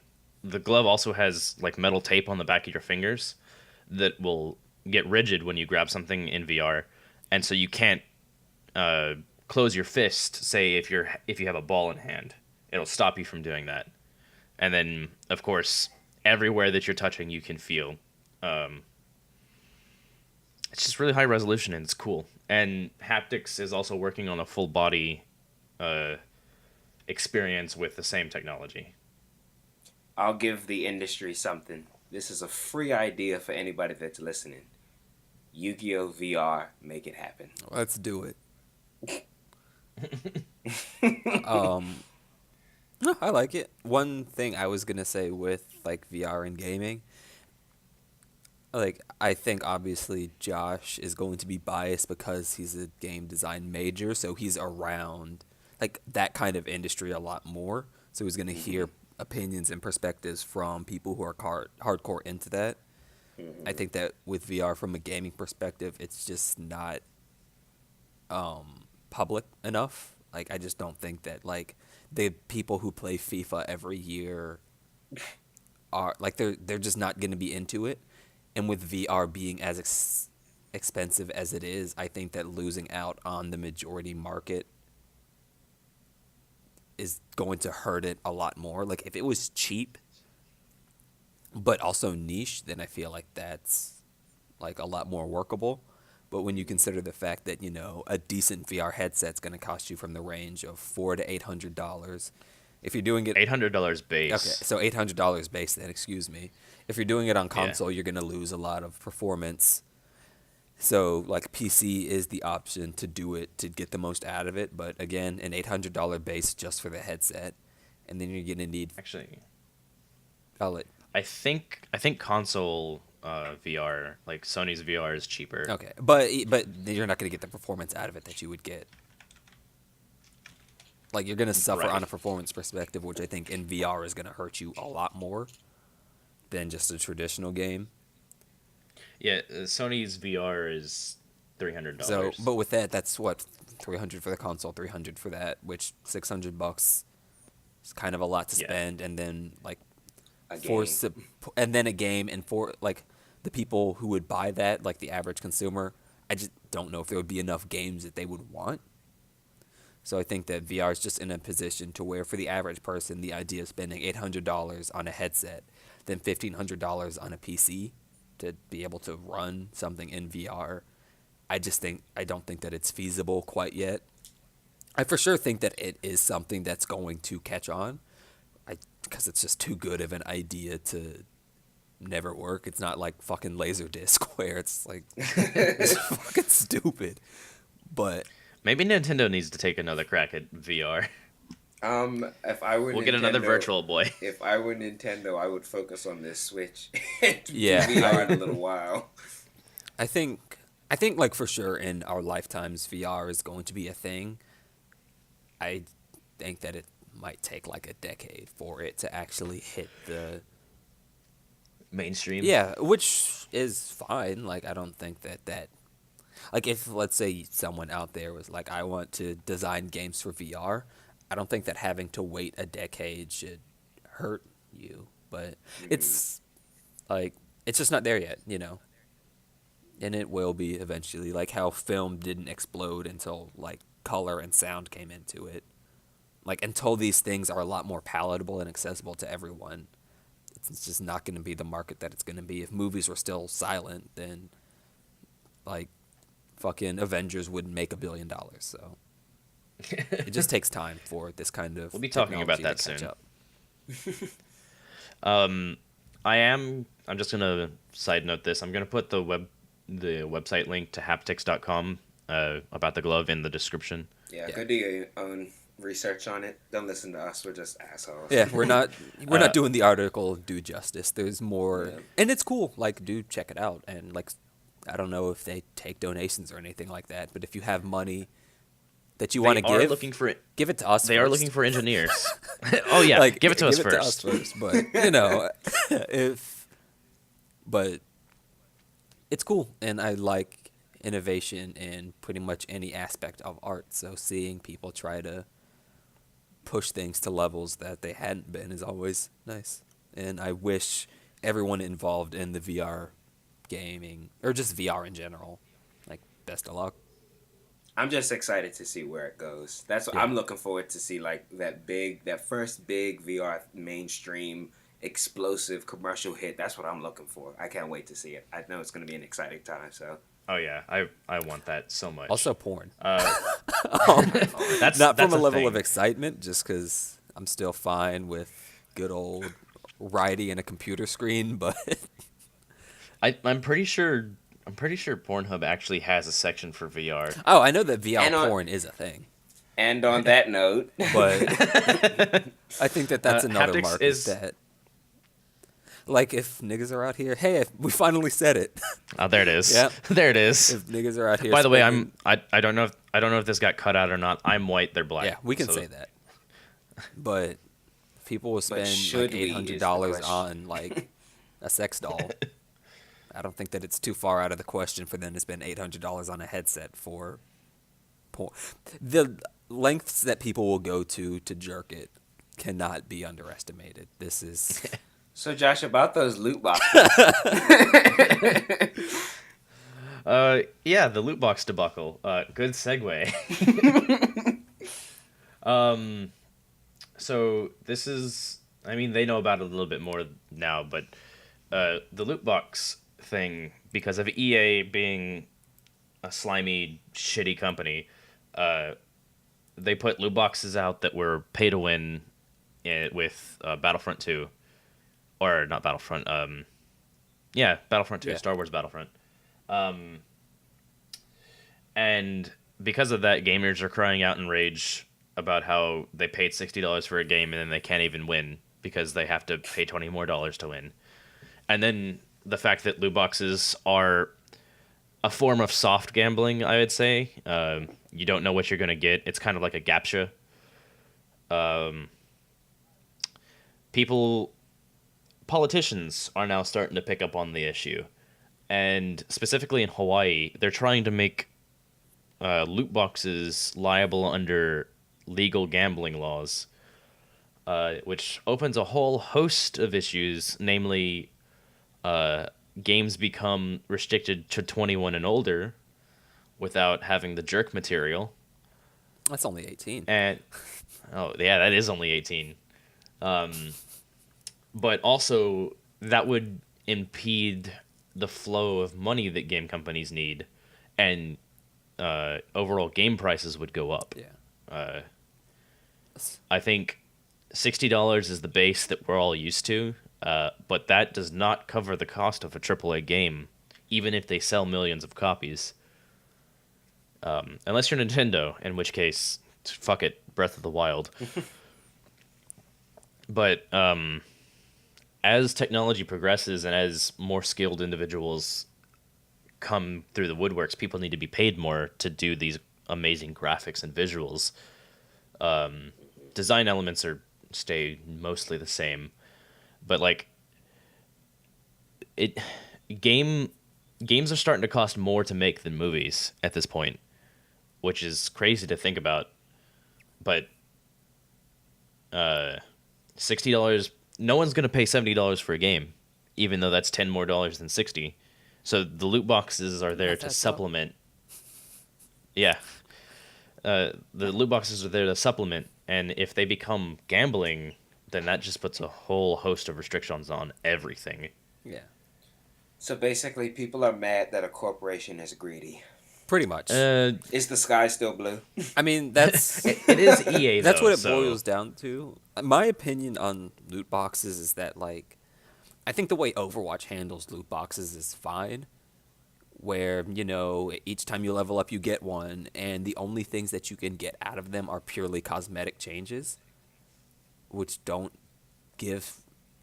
glove also has like metal tape on the back of your fingers that will get rigid when you grab something in VR, and so you can't close your fist. Say if you have a ball in hand, it'll stop you from doing that. And then of course everywhere that you're touching you can feel. It's just really high resolution and it's cool. And haptics is also working on a full body experience with the same technology. I'll give the industry something. This is a free idea for anybody that's listening. Yu-Gi-Oh! VR, make it happen. Let's do it. No, I like it. One thing I was gonna say with like VR and gaming, like I think obviously Josh is going to be biased because he's a game design major, so he's around like that kind of industry a lot more. So he's gonna hear opinions and perspectives from people who are hardcore into that. I think that with VR from a gaming perspective, it's just not public enough. Like I just don't think that like the people who play FIFA every year are like they're just not going to be into it. And with VR being as expensive as it is, I think that losing out on the majority market is going to hurt it a lot more. Like if it was cheap but also niche, then I feel like that's like a lot more workable. But when you consider the fact that, you know, a decent VR headset's going to cost you from the range of $400 to $800. If you're doing it $800 base. Okay, so $800 base then, excuse me. If you're doing it on console, you're going to lose a lot of performance. So, like, PC is the option to do it to get the most out of it. But, again, an $800 base just for the headset. And then you're going to need... Actually, I think console VR, like Sony's VR is cheaper. Okay, but you're not going to get the performance out of it that you would get. Like, you're going to suffer on a performance perspective, which I think in VR is going to hurt you a lot more than just a traditional game. Yeah, Sony's VR is $300. So, but with that, that's what, $300 for the console, $300 for that, which $600 is kind of a lot to spend, and then like a game, and for like the people who would buy that, like the average consumer, I just don't know if there would be enough games that they would want. So I think that VR is just in a position to where for the average person, the idea of spending $800 on a headset, then $1,500 on a PC to be able to run something in VR, I don't think that it's feasible quite yet. I for sure think that it is something that's going to catch on, because it's just too good of an idea to never work. It's not like fucking Laserdisc where it's like it's fucking stupid. But maybe Nintendo needs to take another crack at VR. If I were we'll get another Virtual Boy. If I were Nintendo, I would focus on this Switch and VR in a little while. I think like for sure in our lifetimes VR is going to be a thing. I think that it might take like a decade for it to actually hit the mainstream. Yeah, which is fine. Like I don't think that like if let's say someone out there was like, I want to design games for VR, I don't think that having to wait a decade should hurt you. But it's like it's just not there yet, you know. And it will be eventually, like how film didn't explode until like color and sound came into it. Like until these things are a lot more palatable and accessible to everyone, it's just not going to be the market that it's going to be. If movies were still silent, then like fucking Avengers wouldn't make $1 billion. So it just takes time for this kind of we'll be talking about that soon. I'm just gonna side note this. I'm gonna put the the website link to haptics.com about the glove in the description. Yeah, go do your own research on it. Don't listen to us. We're just assholes. Yeah, we're not doing the article do justice. There's more, Yeah. and it's cool. Like, do check it out. And like, I don't know if they take donations or anything like that, but if you have money that you want to give, give it to us. They are looking for engineers. Oh yeah, like, give it to us first. But but it's cool, and I like innovation in pretty much any aspect of art. So seeing people try to push things to levels that they hadn't been is always nice. And I wish everyone involved in the VR gaming, or just VR in general, like, best of luck. I'm just excited to see where it goes. That's what I'm looking forward to see, like that first big VR mainstream explosive commercial hit. That's what I'm looking for. I can't wait to see it. I know it's going to be an exciting time. So. Oh yeah, I want that so much. Also porn. That's not from a level thing. of excitement, just because I'm still fine with good old writing and a computer screen, but I'm pretty sure Pornhub actually has a section for VR. Oh, I know that VR porn is a thing. And on that note, but I think that's another haptics market that, like, if niggas are out here, hey, we finally said it. Oh, there it is. Yeah, there it is. If niggas are out here. By the way, I don't know if this got cut out or not. I'm white, they're black. Yeah, we can say that. But people will spend like $800 on like a sex doll. I don't think that it's too far out of the question for them to spend $800 on a headset for porn. The lengths that people will go to jerk it cannot be underestimated. This is... So, Josh, about those loot boxes. Yeah, the loot box debacle. Good segue. So this is... I mean, they know about it a little bit more now, but the loot box thing, because of EA being a slimy, shitty company, they put loot boxes out that were pay to win with Battlefront 2. Or not Battlefront, Battlefront 2, Star Wars Battlefront. And because of that, gamers are crying out in rage about how they paid $60 for a game and then they can't even win because they have to pay $20 more to win. And then the fact that loot boxes are a form of soft gambling, I would say. You don't know what you're going to get. It's kind of like a gapcha. Politicians are now starting to pick up on the issue. And specifically in Hawaii, they're trying to make loot boxes liable under legal gambling laws, which opens a whole host of issues, namely games become restricted to 21 and older without having the jerk material. That's only 18. And oh yeah, that is only 18. But also, that would impede the flow of money that game companies need, and overall game prices would go up. Yeah. I think $60 is the base that we're all used to, but that does not cover the cost of a AAA game, even if they sell millions of copies. Unless you're Nintendo, in which case, fuck it, Breath of the Wild. But... as technology progresses and as more skilled individuals come through the woodworks, people need to be paid more to do these amazing graphics and visuals. Design elements stay mostly the same, but like games are starting to cost more to make than movies at this point, which is crazy to think about. But $60. No one's going to pay $70 for a game, even though that's $10 more than $60. So the loot boxes are there to supplement. Yeah. The loot boxes are there to supplement, and if they become gambling, then that just puts a whole host of restrictions on everything. Yeah. So basically, people are mad that a corporation is greedy. Pretty much. Is the sky still blue? I mean, that's... it is EA, That's though, what it boils down to. My opinion on loot boxes is that, like, I think the way Overwatch handles loot boxes is fine. where, each time you level up, you get one, and the only things that you can get out of them are purely cosmetic changes, which don't give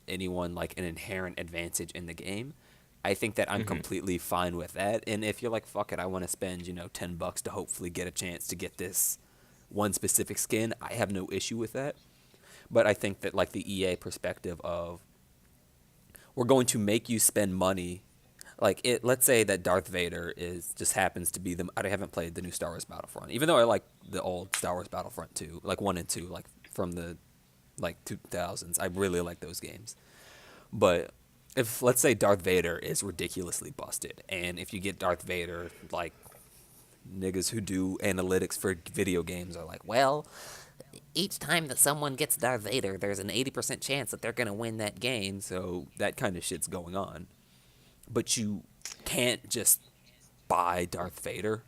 anyone like an inherent advantage in the game. I think that I'm completely fine with that. And if you're like, fuck it, I want to spend, $10 to hopefully get a chance to get this one specific skin, I have no issue with that. But I think that like the EA perspective of, we're going to make you spend money. Like let's say that Darth Vader just happens to be I haven't played the new Star Wars Battlefront, even though I like the old Star Wars Battlefront 2, like 1 and 2, like from the like 2000s. I really like those games. But if let's say Darth Vader is ridiculously busted, and if you get Darth Vader, like niggas who do analytics for video games are like, well, each time that someone gets Darth Vader, there's an 80% chance that they're going to win that game, so that kind of shit's going on. But you can't just buy Darth Vader.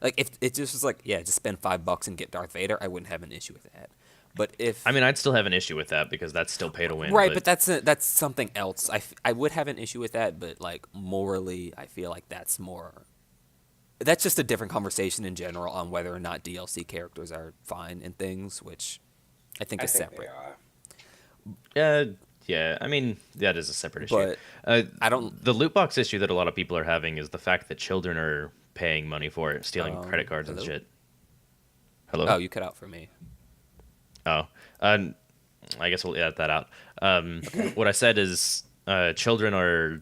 Like, if it just was like, yeah, just spend $5 and get Darth Vader, I wouldn't have an issue with that. But I mean, I'd still have an issue with that because that's still pay to win. Right, but that's something else. I would have an issue with that, but like morally, I feel like that's just a different conversation in general on whether or not DLC characters are fine and things, which I think is separate. They are. Yeah. I mean, that is a separate issue. But I don't. The loot box issue that a lot of people are having is the fact that children are paying money for it, stealing credit cards and shit. Hello? Oh, you cut out for me. Oh, I guess we'll edit that out. What I said is children are...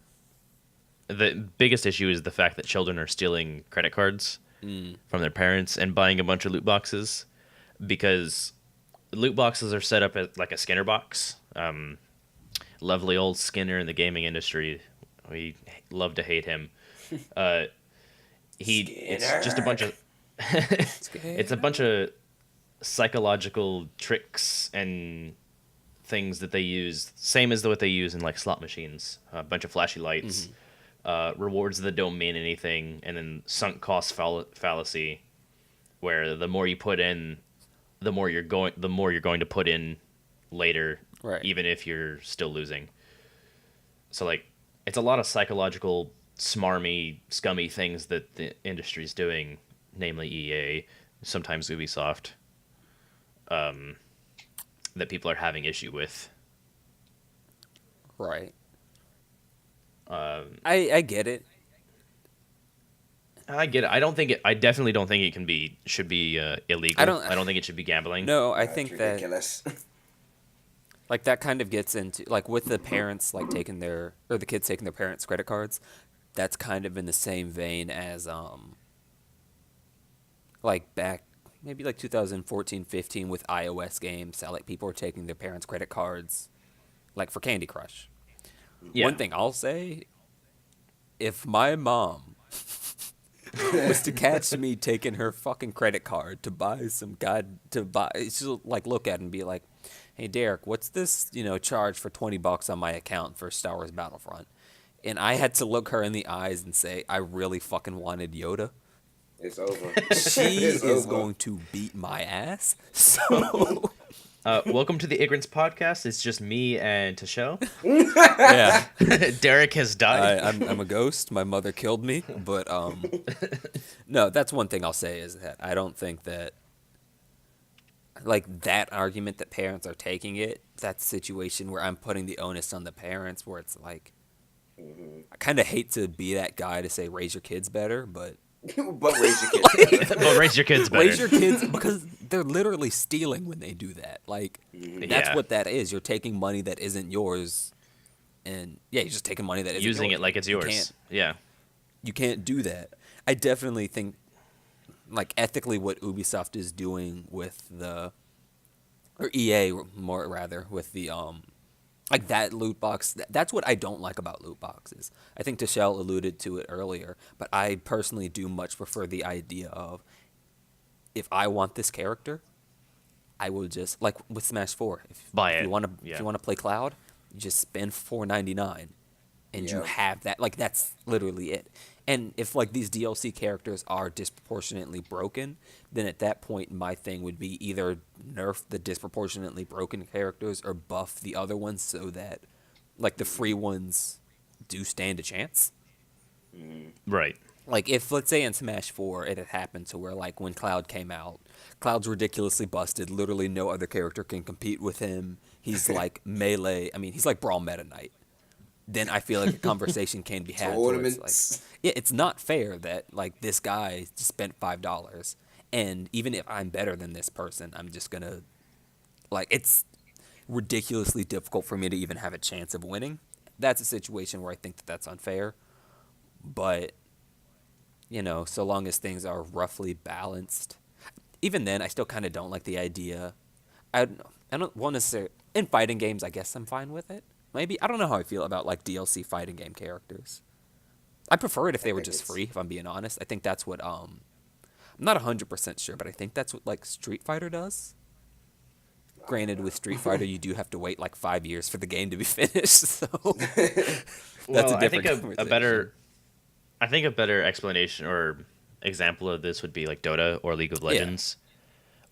The biggest issue is the fact that children are stealing credit cards from their parents and buying a bunch of loot boxes, because loot boxes are set up as like a Skinner box. Lovely old Skinner in the gaming industry. We love to hate him. It's just a bunch of... It's a bunch of psychological tricks and things that they use, same as what they use in like slot machines. A bunch of flashy lights, rewards that don't mean anything, and then sunk cost fallacy, where the more you put in, the more you're going to put in later, right, even if you're still losing. So like, it's a lot of psychological, smarmy, scummy things that the industry's doing, namely EA, sometimes Ubisoft, that people are having issue with. Right. I get it. I get it. I definitely don't think it should be illegal. I don't think it should be gambling. No, I think ridiculous. that like that kind of gets into like with the parents like taking the kids taking their parents' credit cards. That's kind of in the same vein as like back maybe like 2014-15 with iOS games. How like people were taking their parents' credit cards like for Candy Crush. Yeah. One thing I'll say, if my mom was to catch me taking her fucking credit card to buy she'll like look at it and be like, "Hey Derek, what's this, charge for $20 on my account for Star Wars Battlefront?" And I had to look her in the eyes and say, "I really fucking wanted Yoda." It's over. She is going to beat my ass. So welcome to the Ig'rance podcast. It's just me and Tashel. Yeah. Derek has died. I'm a ghost. My mother killed me. But no, that's one thing I'll say is that I don't think that like that argument that parents are taking it, that's a situation where I'm putting the onus on the parents, where it's like, I kind of hate to be that guy to say raise your kids better, but but raise your kids better. But raise your kids better. Raise your kids, because they're literally stealing when they do that. Like, that's what that is. You're taking money that isn't yours, and you're just taking money that isn't using yours. it like it's yours. You can't do that. I definitely think, like, ethically what Ubisoft is doing with or EA more rather, with the like that loot box, that's what I don't like about loot boxes. I think Tashel alluded to it earlier, but I personally do much prefer the idea of, if I want this character, I will just, like with Smash 4, if you want to play Cloud, you just spend $4.99 and you have that. Like, that's literally it. And if like these DLC characters are disproportionately broken, then at that point my thing would be either nerf the disproportionately broken characters or buff the other ones so that like the free ones do stand a chance. Right. Like, if, let's say, in Smash 4, it had happened to where, like, when Cloud came out, Cloud's ridiculously busted. Literally no other character can compete with him. He's, like, melee. I mean, he's, like, Brawl Meta Knight. Then I feel like a conversation can be had towards, like, Tournaments. yeah, it's not fair that, like, this guy spent $5. And even if I'm better than this person, I'm just going to, like, it's ridiculously difficult for me to even have a chance of winning. That's a situation where I think that that's unfair. But so long as things are roughly balanced. Even then, I still kind of don't like the idea. I don't want to say in fighting games. I guess I'm fine with it. Maybe I don't know how I feel about like DLC fighting game characters. I prefer it if I they were think just it's free. If I'm being honest, I think that's what I'm not 100% sure, but I think that's what like Street Fighter does. Granted, with Street Fighter, you do have to wait like 5 years for the game to be finished. So that's Well, a I think different a conversation. better, I think a better explanation or example of this would be like Dota or League of Legends,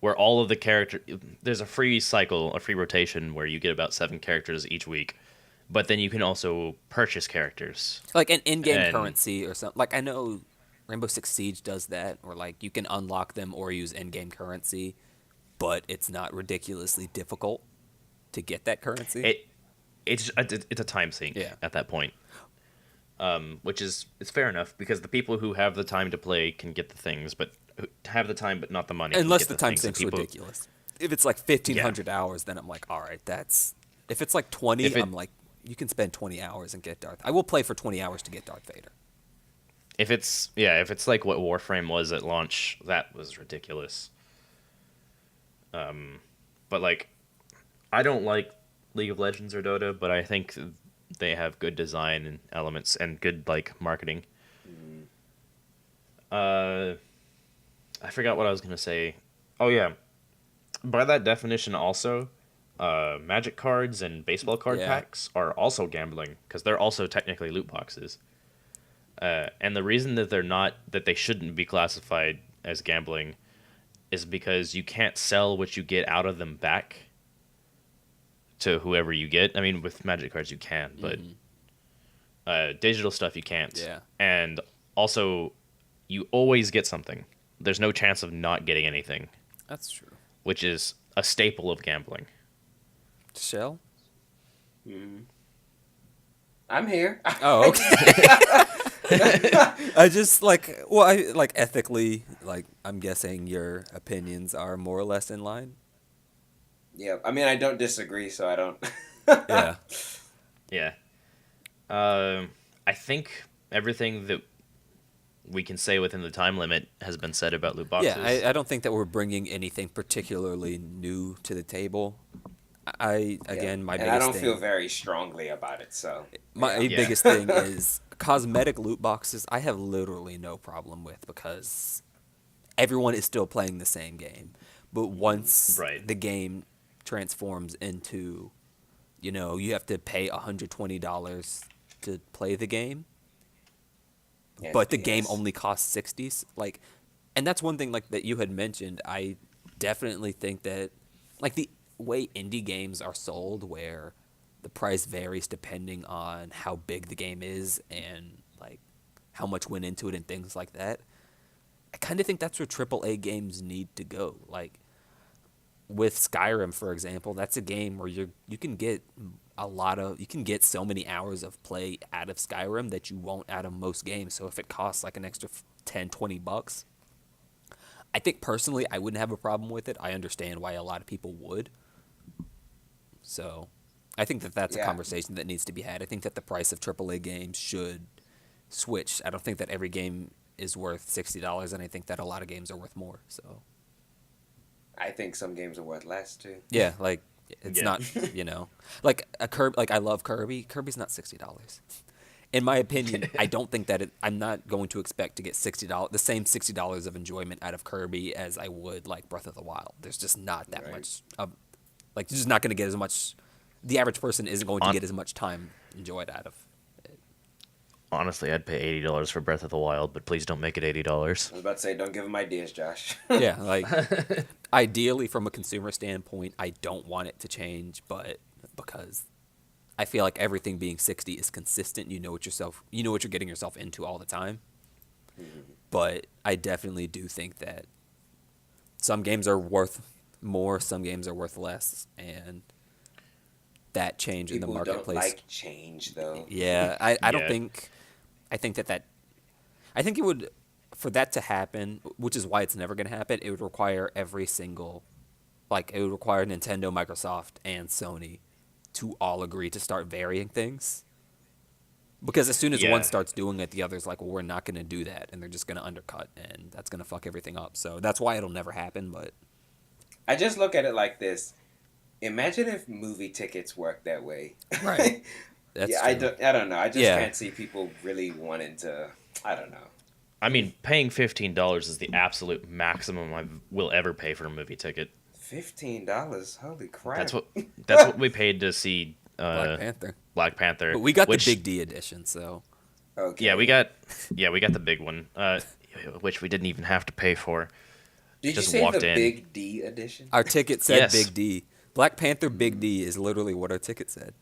where all of the there's a free cycle, a free rotation where you get about 7 characters each week, but then you can also purchase characters. Like an in-game And currency or something. Like I know Rainbow Six Siege does that, or like you can unlock them or use in-game currency, but it's not ridiculously difficult to get that currency. it's a time sink Yeah. at that point, which is it's fair enough because the people who have the time to play can get the things, but who have the time but not the money. Unless can the get time things, and sink's ridiculous. If it's like 1,500 Yeah. hours, then I'm like, all right, that's. If it's like 20, If it- I'm like, you can spend 20 hours and get Darth. I will play for 20 hours to get Darth Vader. If it's like what Warframe was at launch, that was ridiculous. But like, I don't like League of Legends or Dota, but I think they have good design and elements and good like marketing. I forgot what I was gonna say. Oh yeah, by that definition, also, Magic cards and baseball card Yeah. packs are also gambling because they're also technically loot boxes. And the reason that they shouldn't be classified as gambling is because you can't sell what you get out of them back to whoever you get. I mean, with Magic cards you can, but digital stuff you can't. Yeah. And also, you always get something. There's no chance of not getting anything, That's true. which is a staple of gambling. Shell? I'm here. Oh, okay. I just like, well, I like ethically, like I'm guessing your opinions are more or less in line. Yeah, I mean, I don't disagree, so I don't. Yeah. Yeah. I think everything that we can say within the time limit has been said about loot boxes. Yeah, I don't think that we're bringing anything particularly new to the table. My And biggest I don't thing, feel very strongly about it, so. my Yeah. biggest thing is cosmetic loot boxes. I have literally no problem with because everyone is still playing the same game. But once Right. the game transforms into, you have to pay $120 to play the game, Yes, but the game yes. only costs 60. Like, and that's one thing like that you had mentioned. I definitely think that like the way indie games are sold, where the price varies depending on how big the game is and like how much went into it and things like that. I kind of think that's where AAA games need to go. Like with Skyrim, for example, that's a game where you can get you can get so many hours of play out of Skyrim that you won't out of most games. So if it costs like an extra $10-$20, I think personally I wouldn't have a problem with it. I understand why a lot of people would. So I think that that's a Yeah. conversation that needs to be had. I think that the price of AAA games should switch. I don't think that every game is worth $60, and I think that a lot of games are worth more. So I think some games are worth less, too. yeah, like it's Yeah. not like a Kirby. Like I love Kirby. Kirby's not $60. In my opinion, I don't think that I'm not going to expect to get the same $60 of enjoyment out of Kirby as I would like Breath of the Wild. There's just not that Right. much. Like you're just not going to get as much. The average person isn't going to On- get as much time enjoyed out of. Honestly, I'd pay $80 for Breath of the Wild, but please don't make it $80. I was about to say, don't give them ideas, Josh. Yeah, like ideally from a consumer standpoint, I don't want it to change, but because I feel like everything being 60 is consistent. You know what you're getting yourself into all the time. But I definitely do think that some games are worth more, some games are worth less, and that change in the People don't marketplace. like change, though. Yeah, I don't Yeah. think. I think I think it would, for that to happen, which is why it's never going to happen. It would require every single, like it would require Nintendo, Microsoft, and Sony to all agree to start varying things. Because as soon as one Yeah. starts doing it, the other's like, well, we're not going to do that, and they're just going to undercut, and that's going to fuck everything up. So that's why it'll never happen. But I just look at it like this. Imagine if movie tickets worked that way. Right. That's Yeah, true. I don't know. I just Yeah. can't see people really wanting to. I don't know. I mean, paying $15 is the absolute maximum I will ever pay for a movie ticket. $15. Holy crap! That's what we paid to see Black Panther. Black Panther. But we got which, the Big D edition, so Okay. Yeah, we got the big one, which we didn't even have to pay for. Did just you say walked the in. Big D edition? our ticket said Yes. Big D. Black Panther Big D is literally what our ticket said.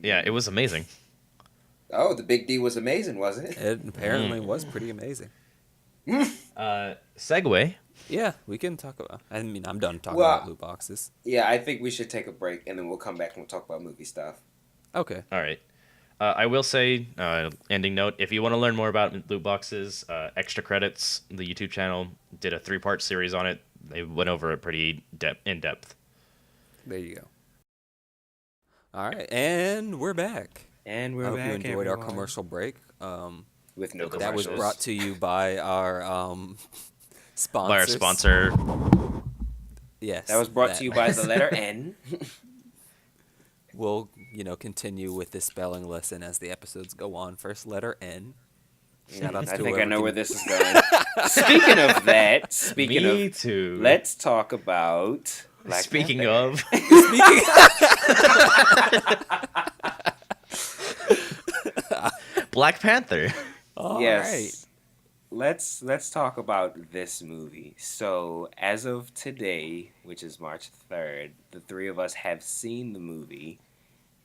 Yeah, it was amazing. Oh, the Big D was amazing, wasn't it? It apparently was pretty amazing. Segue. Yeah, we can talk about. I mean, I'm done talking Well- about loot boxes. Yeah, I think we should take a break and then we'll come back and we'll talk about movie stuff. Okay. All right. I will say, ending note, if you want to learn more about loot boxes, Extra Credits, the YouTube channel, did a 3-part series on it. They went over it pretty in depth. There you go. All right, and we're back. And I we're hope back. you enjoyed our everyone. commercial break. With no That was commercials. brought to you by our sponsors. By our sponsor. Yes. That was brought to you by the letter N. We'll, continue with this spelling lesson as the episodes go on. First letter N. Shout out to I think I whoever know can- where this is going. Speaking of that, Me too. let's talk about Black Speaking Panther. of Black Panther. All Yes. right. Let's talk about this movie. So, as of today, which is March 3rd, the three of us have seen the movie,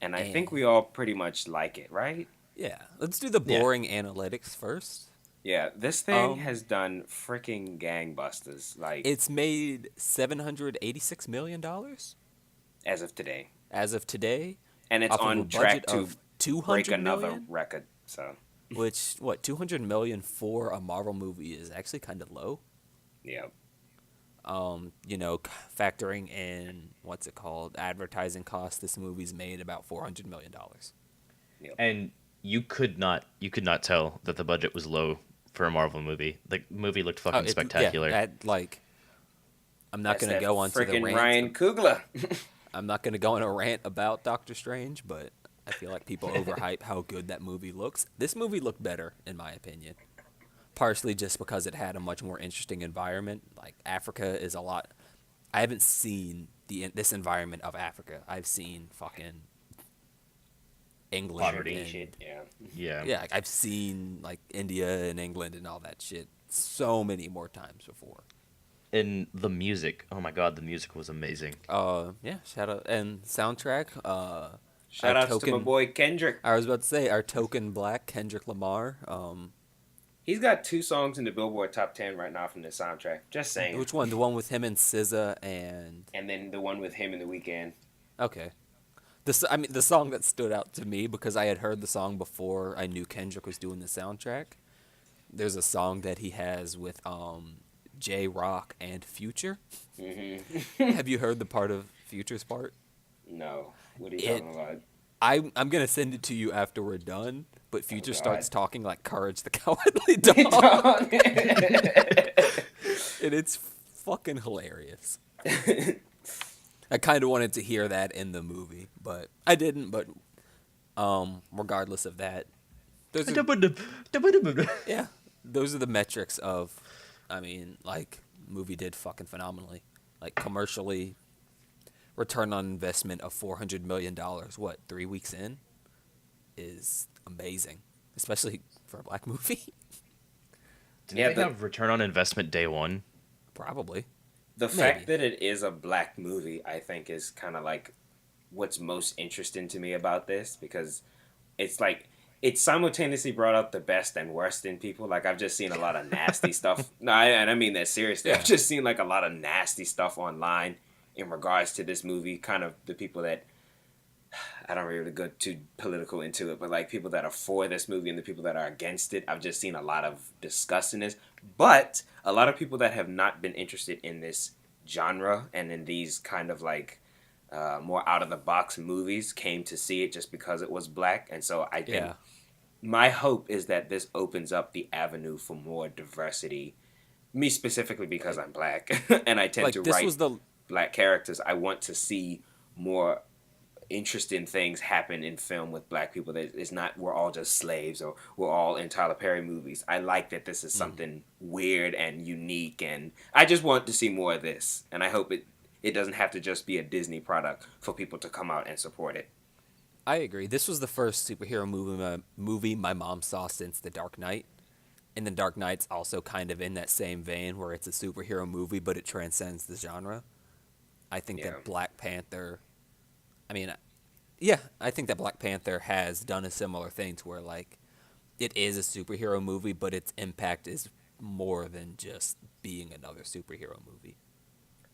and I think we all pretty much like it, right? Yeah. Let's do the Yeah. boring analytics first. Yeah, this thing Um, has done freaking gangbusters, like It's made $786 million as of today, as of today. and it's off of a on track budget to of 200 break another million? record. So, Which, 200 million for a Marvel movie is actually kind of low. yeah, Factoring in what's it called, advertising costs, this movie's made about $400 million. And you could not tell that the budget was low for a Marvel movie. The movie looked fucking spectacular. I'm not That's going to that go on to the freaking rant. Ryan Coogler. I'm not going to go on a rant about Doctor Strange, but I feel like people overhype how good that movie looks. This movie looked better, in my opinion. Partially just because it had a much more interesting environment. Like, Africa is a lot... I haven't seen this environment of Africa. I've seen fucking England. Poverty and- Shit, yeah. Yeah. Yeah, like, I've seen, like, India and England and all that shit so many more times before. And the music. Oh my god, the music was amazing. Yeah, shout out. And soundtrack, Shout our out to my boy Kendrick. I was about to say, our token black Kendrick Lamar. He's got 2 songs in the Billboard Top 10 right now from the soundtrack. Just saying. Which one? The one with him and SZA and... And then the one with him in The Weeknd. Okay. The song that stood out to me, because I had heard the song before I knew Kendrick was doing the soundtrack. There's a song that he has with J-Rock and Future. Mm-hmm. Have you heard the part of Future's part? No. What are you talking about? I'm gonna send it to you after we're done. But Future God. starts talking like Courage the Cowardly Dog, and it's fucking hilarious. I kind of wanted to hear that in the movie, but I didn't. But regardless of that, those are the metrics of. I mean, like, movie did fucking phenomenally. Like, commercially, return on investment of $400 million. What, 3 weeks in, is amazing, especially for a black movie. Did Yeah, they have return on investment day one? Probably. The fact that it is a black movie, I think, is kind of like what's most interesting to me about this, because it's like it simultaneously brought out the best and worst in people. Like I've just seen a lot of nasty stuff. No, and I mean that seriously. Yeah. I've just seen like a lot of nasty stuff online in regards to this movie. Kind of the people that I don't really go too political into it, but like people that are for this movie and the people that are against it. I've just seen a lot of disgust in this. But a lot of people that have not been interested in this genre and in these kind of like more out of the box movies came to see it just because it was black. And so I think Yeah. my hope is that this opens up the avenue for more diversity. Me specifically because I'm black and I tend Like to this write was the black characters. I want to see more interesting things happen in film with black people. That it's not we're all just slaves or we're all in Tyler Perry movies. I like that this is something weird and unique, and I just want to see more of this. And I hope it doesn't have to just be a Disney product for people to come out and support it. I agree. This was the first superhero movie my mom saw since The Dark Knight. And The Dark Knight's also kind of in that same vein where it's a superhero movie, but it transcends the genre. I think Yeah. that Black Panther, I mean, yeah, I think that Black Panther has done a similar thing to where, like, it is a superhero movie, but its impact is more than just being another superhero movie.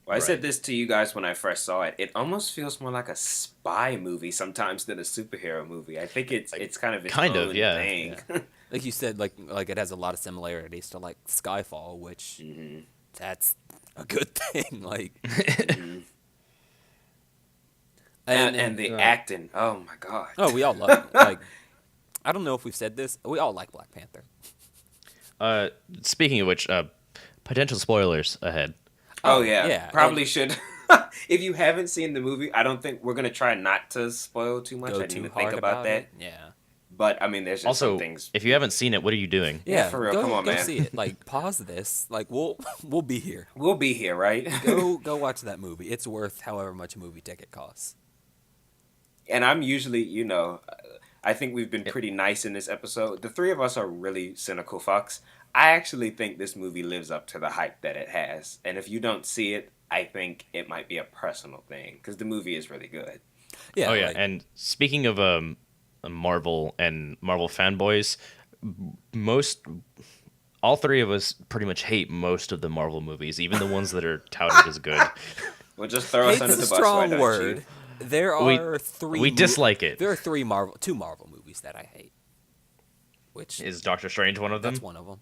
Well, I said Right. this to you guys when I first saw it. It almost feels more like a spy movie sometimes than a superhero movie. I think it's kind of its Kind of, own yeah. thing. Like you said, like it has a lot of similarities to like Skyfall, which that's a good thing. Like, and the acting. Oh my god. oh, we all love it. Like, I don't know if we've said this. We all like Black Panther. Speaking of which, potential spoilers ahead. Oh yeah, yeah, probably should. If you haven't seen the movie, I don't think we're gonna try not to spoil too much. I Go didn't too even hard think about that. it. Yeah. But I mean, there's just Also, some things. if you haven't seen it, what are you doing? Yeah, for real, Go, come on, go man. see it. Like, pause this. Like, we'll be here. We'll be here, right? Go watch that movie. It's worth however much a movie ticket costs. And I'm usually, I think we've been pretty nice in this episode. The three of us are really cynical fucks. I actually think this movie lives up to the hype that it has. And if you don't see it, I think it might be a personal thing because the movie is really good. Yeah. Oh yeah, like, and speaking of Marvel and Marvel fanboys, all three of us pretty much hate most of the Marvel movies, even the ones that are touted as good. Well, just throw us hate's under a the bus. Why strong don't word. you? There We- are three. we dislike it. There are two Marvel movies that I hate. Which Is Doctor Strange one of them? that's one of them.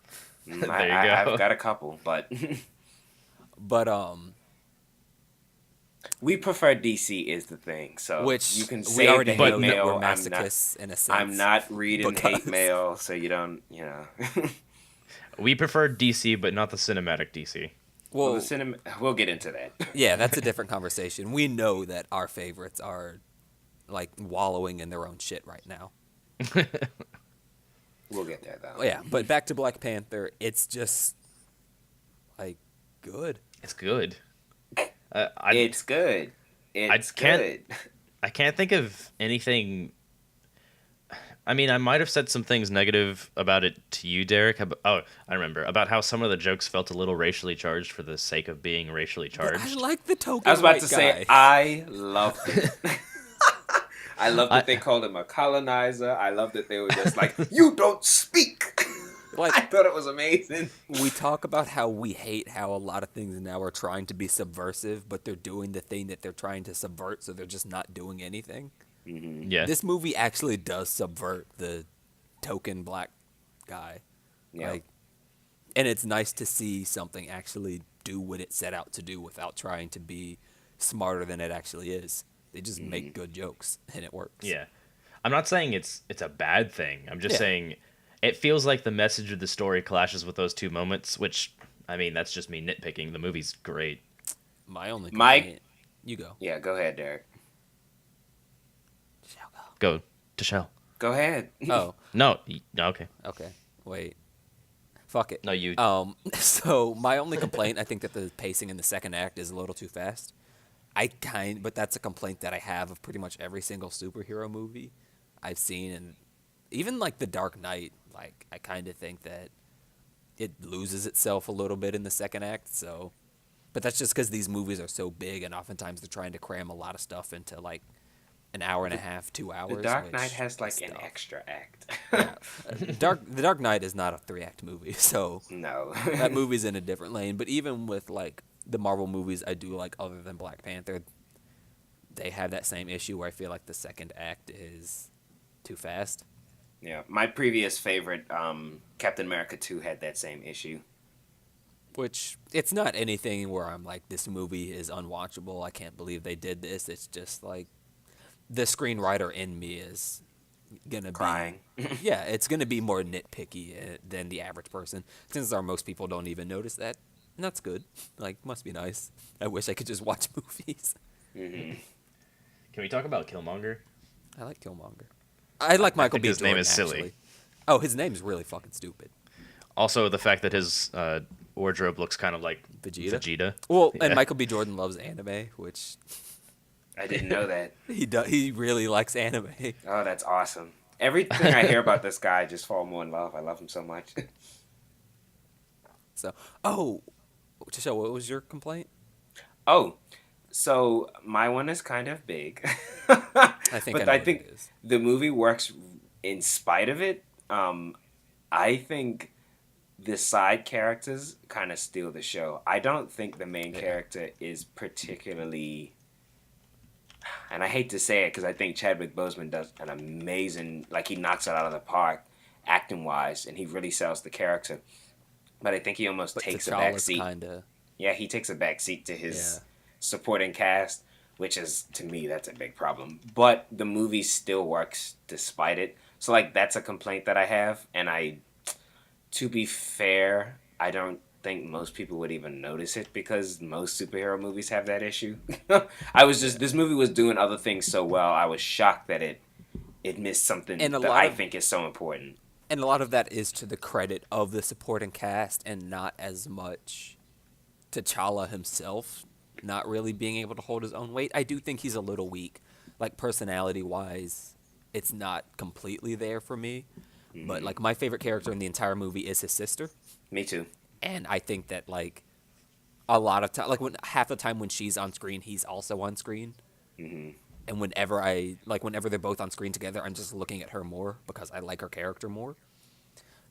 Mm, There you go. I've got a couple, but But we prefer DC is the thing. So which you can we say already the know hate that mail. we're I'm not, masochists in a sense. I'm not reading because- hate mail, so you don't. We prefer DC, but not the cinematic DC. Well, Well, we'll get into that. yeah, that's a different conversation. We know that our favorites are like wallowing in their own shit right now. We'll get there though. Yeah, but back to Black Panther, it's just like good. It's good. It's good. It's can't- good. I can't think of anything. I mean, I might have said some things negative about it to you, Derek. I remember about how some of the jokes felt a little racially charged for the sake of being racially But charged. I like the token. I was about white to guy. say I loved it. I love that they called him a colonizer. I love that they were just like, "You don't speak." Like- I thought it was amazing. We talk about how we hate how a lot of things now are trying to be subversive, but they're doing the thing that they're trying to subvert, so they're just not doing anything. Yeah. This movie actually does subvert the token black guy. Yeah. Like, and it's nice to see something actually do what it set out to do without trying to be smarter than it actually is. They just make good jokes, and it works. Yeah. I'm not saying it's a bad thing. I'm just Yeah. saying it feels like the message of the story clashes with those two moments, which, I mean, that's just me nitpicking. The movie's great. My only Mike- complaint. You go. Yeah, go ahead, Derek. Go, Tashel. Go ahead. Oh, No, okay. okay. Wait. Fuck it. No, you. So my only complaint, I think that the pacing in the second act is a little too fast. But that's a complaint that I have of pretty much every single superhero movie I've seen, and even like The Dark Knight. Like, I kind of think that it loses itself a little bit in the second act. But that's just because these movies are so big, and oftentimes they're trying to cram a lot of stuff into like an hour and a half, 2 hours. The Dark Knight which has like is an tough. extra act. Yeah. The Dark Knight is not a 3-act movie, so No. that movie's in a different lane. But even with like the Marvel movies I do like, other than Black Panther, they have that same issue where I feel like the second act is too fast. Yeah, my previous favorite, Captain America 2, had that same issue. Which, it's not anything where I'm like, this movie is unwatchable. I can't believe they did this. It's just like, the screenwriter in me is gonna Crying. be, yeah, it's gonna be more nitpicky than the average person. Since most people don't even notice that, and that's good. Like, must be nice. I wish I could just watch movies. Hmm. Can we talk about Killmonger? I like Killmonger. I like Michael think B. his Jordan, name is silly. actually. Oh, his name's really fucking stupid. Also, the fact that his wardrobe looks kind of like Vegeta? Vegeta. Well, Yeah. and Michael B. Jordan loves anime, which I didn't know that. he really likes anime. Oh, that's awesome. Everything I hear about this guy, I just fall more in love. I love him so much. So, oh, Tashel, what was your complaint? Oh, so my one is kind of big. I think But I know I what think it is. the movie works in spite of it. I think the side characters kind of steal the show. I don't think the main character is particularly, and I hate to say it because I think Chadwick Boseman does an amazing, like he knocks it out of the park acting wise, and he really sells the character. But I think he almost But takes a back T'Challa's seat. kinda, Yeah, he takes a back seat to his yeah. supporting cast, which is, to me, that's a big problem. But the movie still works despite it. So, like, that's a complaint that I have. And to be fair, I don't think most people would even notice it because most superhero movies have that issue. This movie was doing other things so well, I was shocked that it missed something And a that lot I of- think is so important. And a lot of that is to the credit of the supporting cast and not as much T'Challa himself not really being able to hold his own weight. I do think he's a little weak. Like, personality-wise, it's not completely there for me. But, like, my favorite character in the entire movie is his sister. Me too. And I think that, like, a lot of time, like, half the time when she's on screen, he's also on screen. And whenever they're both on screen together, I'm just looking at her more because I like her character more.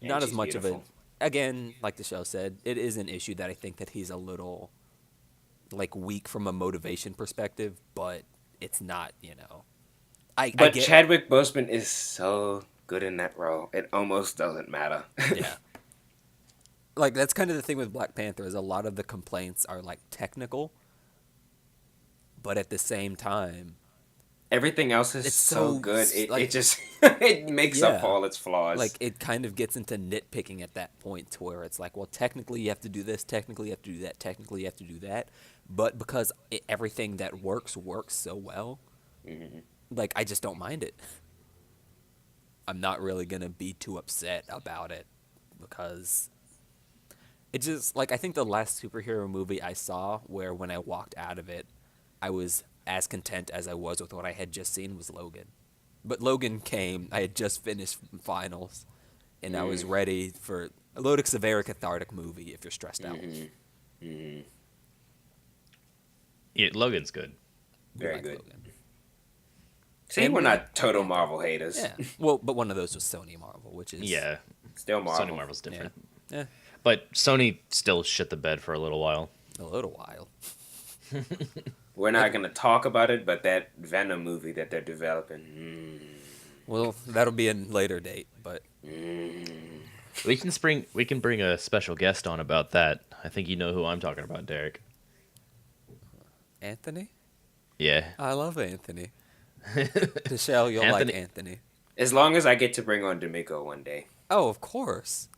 And Not as she's much of beautiful. it. Again, like the show said, it is an issue that I think that he's a little, like, weak from a motivation perspective, but it's not, I But get, Chadwick Boseman is so good in that role. It almost doesn't matter. yeah. Like, that's kind of the thing with Black Panther is a lot of the complaints are, like, technical, but at the same time, Everything else is It's so so, good. It like- just it makes up Yeah. all its flaws. like, it kind of gets into nitpicking at that point to where it's like, well, technically you have to do this, technically you have to do that, technically you have to do that. But because everything that works so well, like, I just don't mind it. I'm not really going to be too upset about it because it just, like, I think the last superhero movie I saw where when I walked out of it, I was as content as I was with what I had just seen was Logan. But Logan came, I had just finished finals, and I was ready for a Lodix, a very cathartic movie if you're stressed out. Yeah, Logan's good. We Very like good. Logan. See, And we're we not like total Marvel haters. Yeah. Well, but one of those was Sony Marvel, which is Yeah, Still Marvel. Sony Marvel's different. Yeah, But Sony still shit the bed for a little while. a little while. We're not going to talk about it, but that Venom movie that they're developing. Well, that'll be a later date, but We can bring a special guest on about that. I think you know who I'm talking about, Derek. Anthony? Yeah. I love Anthony. Tashel, you'll Anthony- like Anthony. As long as I get to bring on D'Amico one day. Oh, of course.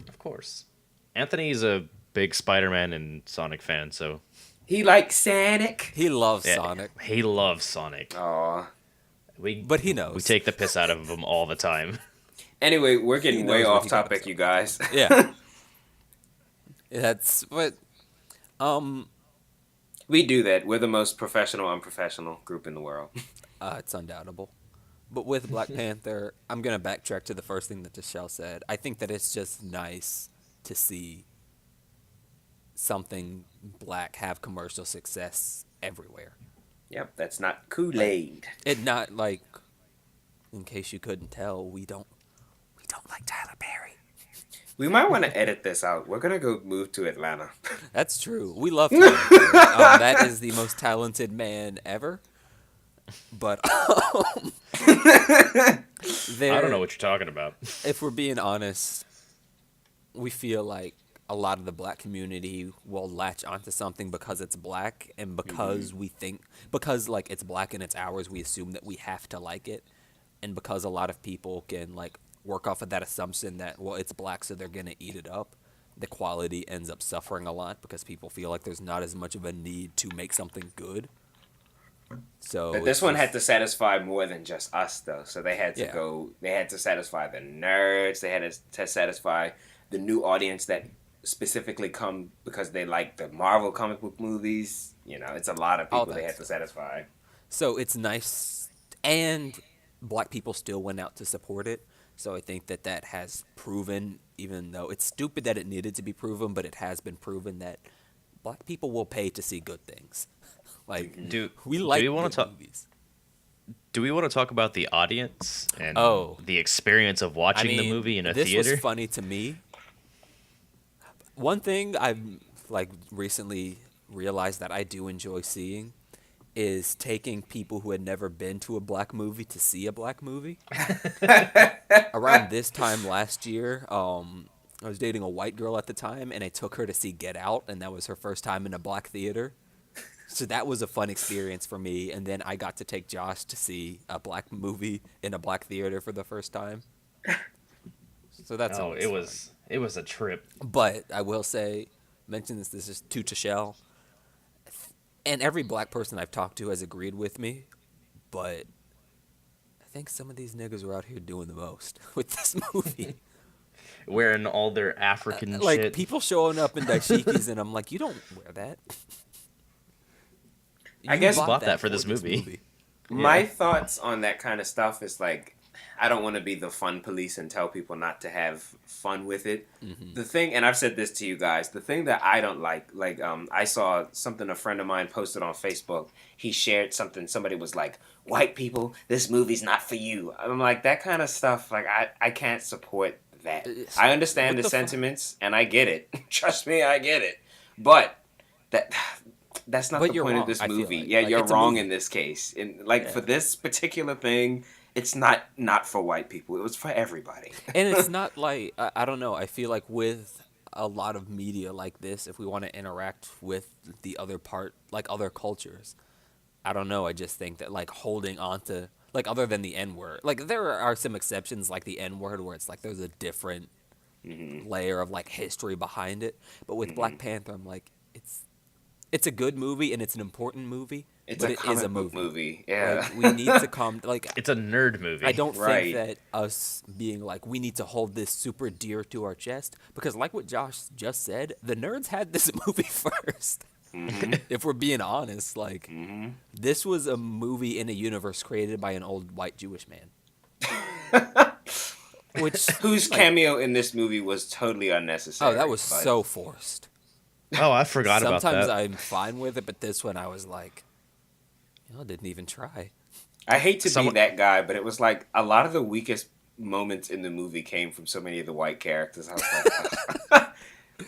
Of course. Anthony's a big Spider-Man and Sonic fan, so He likes Sonic. He loves yeah, Sonic, he loves Sonic. Aw. but he knows. We take the piss out of him all the time. Anyway, we're getting knows way what off he got topic, himself. you guys. Yeah. That's what. We do that. We're the most professional, unprofessional group in the world. It's undoubtable. But with Black Panther, I'm gonna backtrack to the first thing that Tashel said. I think that it's just nice to see something black have commercial success everywhere. Yep, that's not Kool-Aid. It not like, in case you couldn't tell, we don't like Tyler Perry. We might want to edit this out. We're gonna go move to Atlanta. That's true. We love Tyler Perry. That is the most talented man ever. But I don't know what you're talking about. if we're being honest, we feel like a lot of the black community will latch onto something because it's black and because because like it's black and it's ours, we assume that we have to like it. And because a lot of people can like work off of that assumption that, well, it's black, so they're going to eat it up, the quality ends up suffering a lot because people feel like there's not as much of a need to make something good. So But this one had to satisfy more than just us, though. So they had to go. They had to satisfy the nerds. They had to satisfy the new audience that specifically come because they like the Marvel comic book movies. You know, it's a lot of people they had to satisfy. So it's nice, and black people still went out to support it. So I think that has proven, even though it's stupid that it needed to be proven, but it has been proven that black people will pay to see good things. Like, we like good movies. Do we want to talk about the audience and the experience of watching the movie in a theater? This was funny to me. One thing I've like recently realized that I do enjoy seeing is taking people who had never been to a black movie to see a black movie. Around this time last year, I was dating a white girl at the time, and I took her to see Get Out, and that was her first time in a black theater. So that was a fun experience for me, and then I got to take Josh to see a black movie in a black theater for the first time. So that's it was a trip. But I will say, mention this is to Tashel, and every black person I've talked to has agreed with me, but I think some of these niggas were out here doing the most with this movie. Wearing all their African shit. Like, people showing up in dashikis, and I'm like, you don't wear that. I guess bought that for this movie. My thoughts on that kind of stuff is like, I don't want to be the fun police and tell people not to have fun with it. The thing, and I've said this to you guys, the thing that I don't like, I saw something a friend of mine posted on Facebook. He shared something, somebody was like, white people, this movie's not for you. I'm like, that kind of stuff, like, I can't support that. I understand the sentiments, and I get it. Trust me, I get it. But that's not the point of this movie. Like, you're wrong in this case. For this particular thing, it's not for white people. It was for everybody. And it's not like, I don't know, I feel like with a lot of media like this, if we want to interact with the other part, like other cultures, I don't know, I just think that like holding on to, like other than the N-word, like there are some exceptions like the N-word where it's like there's a different layer of like history behind it. But with Black Panther, I'm like, it's a good movie and it's an important movie. It is a movie. Yeah. Like, we need to come, like... It's a nerd movie. I don't think that us being like, we need to hold this super dear to our chest, because like what Josh just said, the nerds had this movie first. If we're being honest, like, this was a movie in a universe created by an old white Jewish man. Whose cameo in this movie was totally unnecessary. Oh, that was so forced. Oh, I forgot about that. Sometimes I'm fine with it, but this one I was like, y'all didn't even try. I hate to be that guy, but it was like a lot of the weakest moments in the movie came from so many of the white characters. I was like,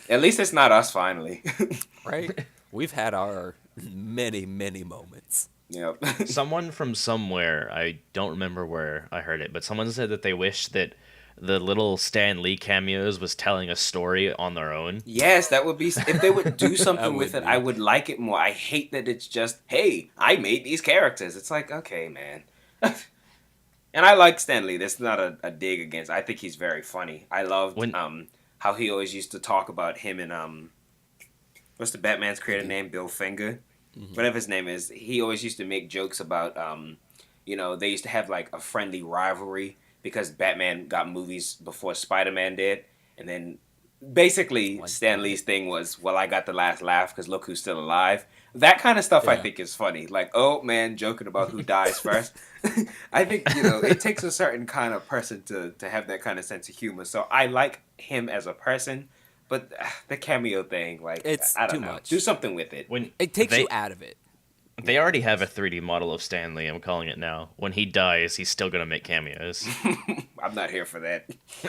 at least it's not us finally. Right? We've had our many, many moments. Yep. Someone from somewhere, I don't remember where I heard it, but someone said that they wish that the little Stan Lee cameos was telling a story on their own. Yes, that would be... If they would do something with it, I would like it more. I hate that it's just, hey, I made these characters. It's like, okay, man. And I like Stan Lee. That's not a dig against... I think he's very funny. I loved how he always used to talk about him and... what's the Batman's creator name? Bill Finger? Whatever his name is. He always used to make jokes about... they used to have like a friendly rivalry because Batman got movies before Spider-Man did. And then basically Stan Lee's thing was, well, I got the last laugh because look who's still alive. That kind of stuff I think is funny. Like, oh man, joking about who dies first. I think, it takes a certain kind of person to have that kind of sense of humor. So I like him as a person, but the cameo thing, like, it's I don't too know. much. Do something with it. It takes you out of it. They already have a 3D model of Stanley. I'm calling it now. When he dies, he's still gonna make cameos. I'm not here for that.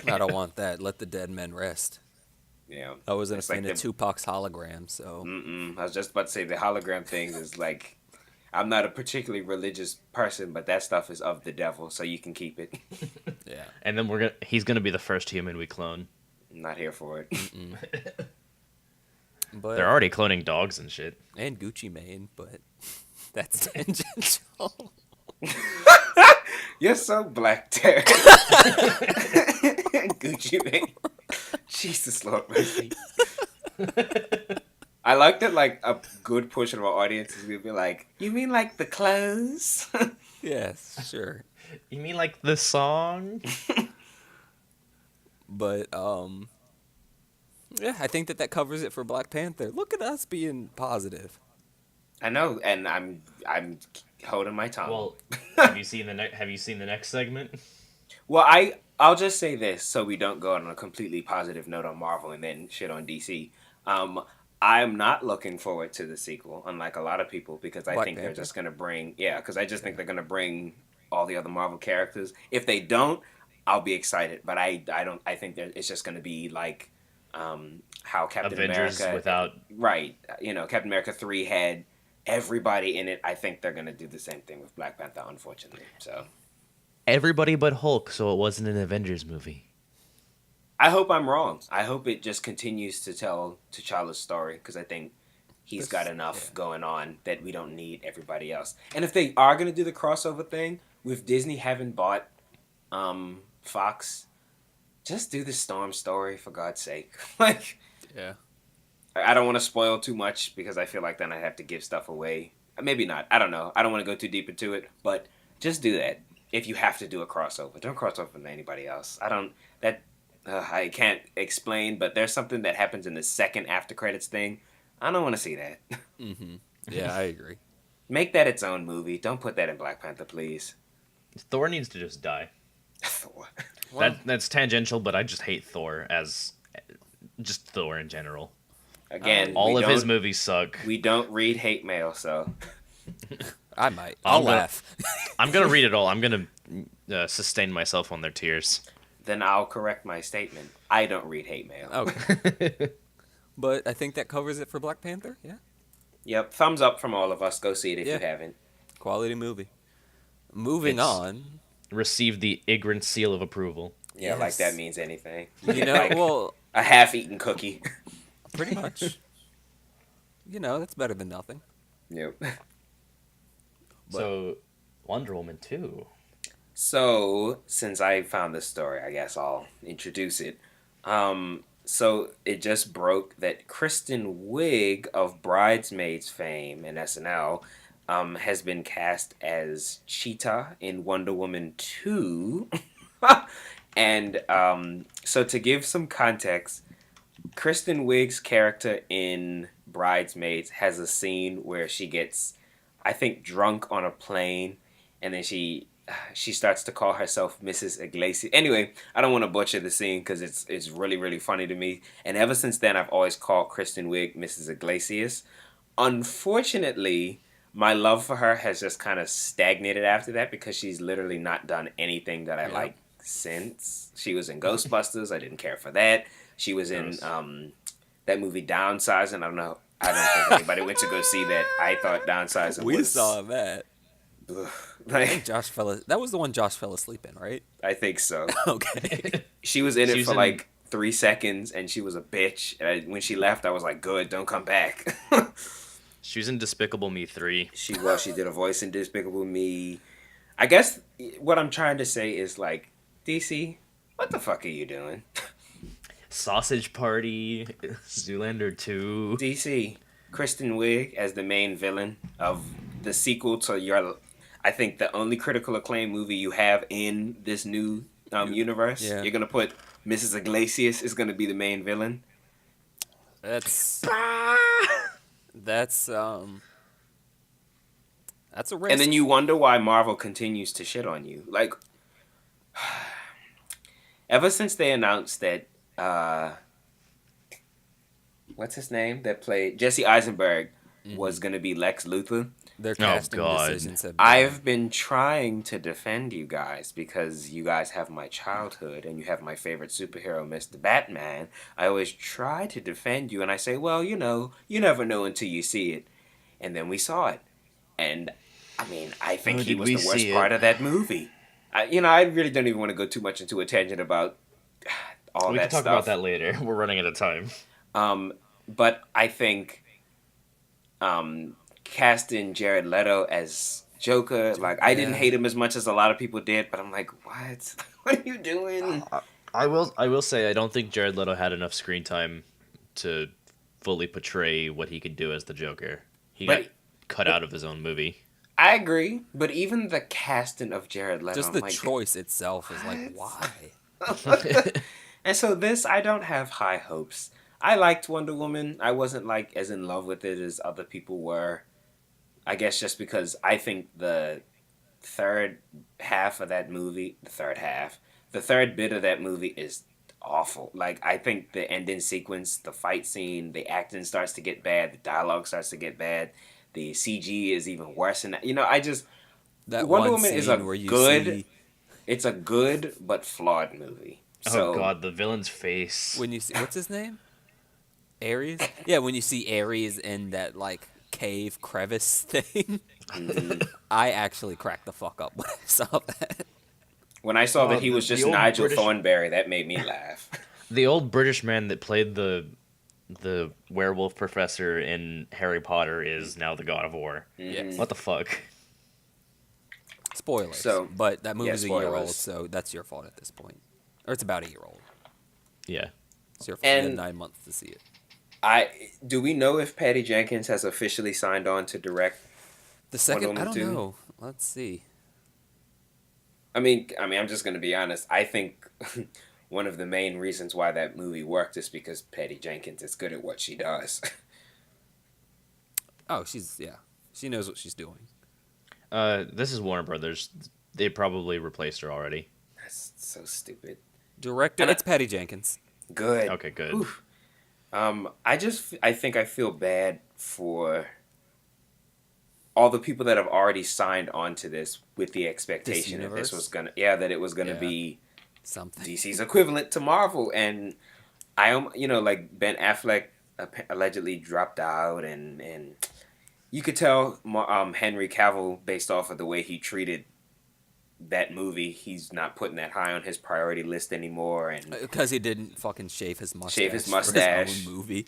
I don't want that. Let the dead men rest. Yeah. I wasn't a It's fan like of Tupac's hologram, so I was just about to say the hologram thing is like, I'm not a particularly religious person, but that stuff is of the devil, so you can keep it. yeah. And then he's gonna be the first human we clone. I'm not here for it. But They're already cloning dogs and shit. and Gucci Mane, but that's tangential. You're so black, Terry. Gucci Mane. Jesus Lord mercy. I like that, like, a good portion of our audience is going to be like, you mean like the clothes? Yes, sure. You mean like the song? But yeah, I think that covers it for Black Panther. Look at us being positive. I know, and I'm holding my tongue. Well, have you seen the next segment? Well, I'll just say this so we don't go on a completely positive note on Marvel and then shit on DC. I'm not looking forward to the sequel, unlike a lot of people, because I Black think Panther? they're just gonna bring because I just think they're gonna bring all the other Marvel characters. If they don't, I'll be excited, but I don't. I think that it's just gonna be like how Captain Avengers America without right. Captain America 3 had everybody in it. I think they're gonna do the same thing with Black Panther, unfortunately. So. everybody but Hulk, so it wasn't an Avengers movie. I hope I'm wrong. I hope it just continues to tell T'Challa's story because I think he's got enough going on that we don't need everybody else. And if they are going to do the crossover thing, with Disney having bought Fox, just do the Storm story for God's sake. Like, Yeah. I don't want to spoil too much because I feel like then I have to give stuff away. Maybe not. I don't know. I don't want to go too deep into it, but just do that. If you have to do a crossover, don't cross over with anybody else. I can't explain, but there's something that happens in the second after credits thing. I don't want to see that. Mm-hmm. Yeah, I agree. Make that its own movie. Don't put that in Black Panther, please. Thor needs to just die. Thor. Well, That's tangential, but I just hate Thor as just Thor in general. Again, All of his movies suck. We don't read hate mail, so I might. I'll laugh. I'm gonna read it all. I'm gonna sustain myself on their tears. then I'll correct my statement. I don't read hate mail. Okay. But I think that covers it for Black Panther. Yeah. Yep, thumbs up from all of us. Go see it if Yeah. you haven't. Quality movie. Moving It's- on. Received the Ig'rance seal of approval. Yeah, like Yes. that means anything. You know, Like well, a half-eaten cookie. pretty much. You know, that's better than nothing. Yep. So, Wonder Woman 2. So, since I found this story, I guess I'll introduce it. So it just broke that Kristen Wiig of Bridesmaids fame and SNL has been cast as Cheetah in Wonder Woman 2. And so to give some context, Kristen Wiig's character in Bridesmaids has a scene where she gets, I think, drunk on a plane, and then she starts to call herself Mrs. Iglesias. Anyway, I don't want to butcher the scene because it's really, really funny to me. And ever since then, I've always called Kristen Wiig Mrs. Iglesias. Unfortunately, my love for her has just kind of stagnated after that because she's literally not done anything that I like since. She was in Ghostbusters. I didn't care for that. She was in that movie Downsizing. I don't think anybody went to go see that. I thought Downsizing We was... saw that. I think Josh fell. That was the one Josh fell asleep in, right? I think so. Okay. She was in it She was for in- like 3 seconds, and she was a bitch. And when she left, I was like, good, don't come back. She was in Despicable Me 3. She did a voice in Despicable Me. I guess what I'm trying to say is like, DC, what the fuck are you doing? Sausage Party, Zoolander 2. DC, Kristen Wiig as the main villain of the sequel to I think the only critical acclaim movie you have in this new universe. Yeah. You're gonna put Mrs. Iglesias is gonna be the main villain. That's that's a risk. And then you wonder why Marvel continues to shit on you. Like, ever since they announced that, what's his name? That played Jesse Eisenberg was going to be Lex Luthor. Their Oh casting God. decisions have been. I've been trying to defend you guys because you guys have my childhood and you have my favorite superhero, Mr. Batman. I always try to defend you and I say, well, you never know until you see it. And then we saw it. And I mean, I think Oh, he did was we the worst see part it? of that movie. I really don't even want to go too much into a tangent about all We can that talk about stuff. that later. We're running out of time. But I think casting Jared Leto as Joker, like I didn't Yeah. hate him as much as a lot of people did, but I'm like, what? What are you doing? I will say I don't think Jared Leto had enough screen time to fully portray what he could do as the Joker. He got But cut out of his own movie. I agree. But even the casting of Jared Leto, Just I'm the like, choice itself is like, what? why? And so this, I don't have high hopes. I liked Wonder Woman. I wasn't like as in love with it as other people were. I guess just because I think the third half of that movie, the third bit of that movie is awful. Like I think the ending sequence, the fight scene, the acting starts to get bad, the dialogue starts to get bad, the CG is even worse than that. I just That Wonder one Woman is scene where you see it's a good but flawed movie. Oh So God, the villain's face. when you see what's his name? Ares? Yeah, when you see Ares in that like cave crevice thing, I actually cracked the fuck up when I saw that. when I saw that Oh, he was the just old Nigel British- Thornberry, that made me laugh. The old British man that played the werewolf professor in Harry Potter is now the God of War. Yes. What the fuck? Spoilers. So, But that movie's a year old, spoilers. so that's your fault at this point. Or it's about a year old. Yeah. It's your fault. You had And- 9 months to see it. Do we know if Patty Jenkins has officially signed on to direct? The second, Woman I don't 2? know. Let's see. I mean, I'm just gonna be honest. I think one of the main reasons why that movie worked is because Patty Jenkins is good at what she does. Oh, she knows what she's doing. This is Warner Brothers. They probably replaced her already. That's so stupid. Director, And it's Patty Jenkins. Good. Okay, good. Oof. I think I feel bad for all the people that have already signed on to this with the expectation that universe? that it was gonna Yeah. be Something. DC's equivalent to Marvel, and like Ben Affleck allegedly dropped out, and you could tell Henry Cavill based off of the way he treated that movie, he's not putting that high on his priority list anymore, and Because he didn't fucking shave his mustache. Shave his For mustache. his own movie.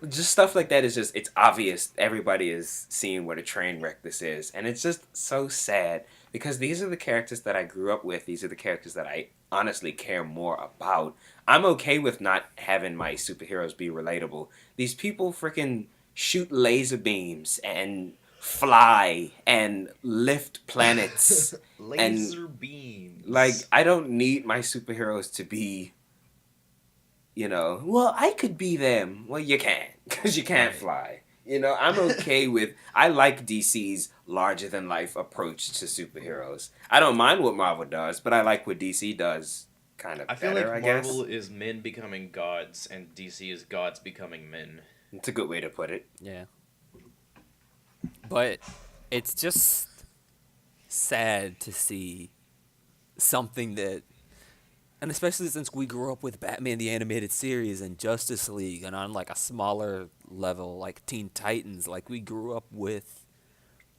just stuff like that is just it's obvious everybody is seeing what a train wreck this is, and it's just so sad because these are the characters that I grew up with. These are the characters that I honestly care more about. I'm okay with not having my superheroes be relatable. These people freaking shoot laser beams and fly and lift planets. Laser beams. Like, I don't need my superheroes to be, well, I could be them. Well, you can't, because you can't fly. I'm okay with, I like DC's larger than life approach to superheroes. I don't mind what Marvel does, but I like what DC does kind of I feel better, like I guess. Marvel is men becoming gods, and DC is gods becoming men. It's a good way to put it. Yeah. But it's just sad to see something that, and especially since we grew up with Batman the Animated Series and Justice League, and on like a smaller level like Teen Titans, like we grew up with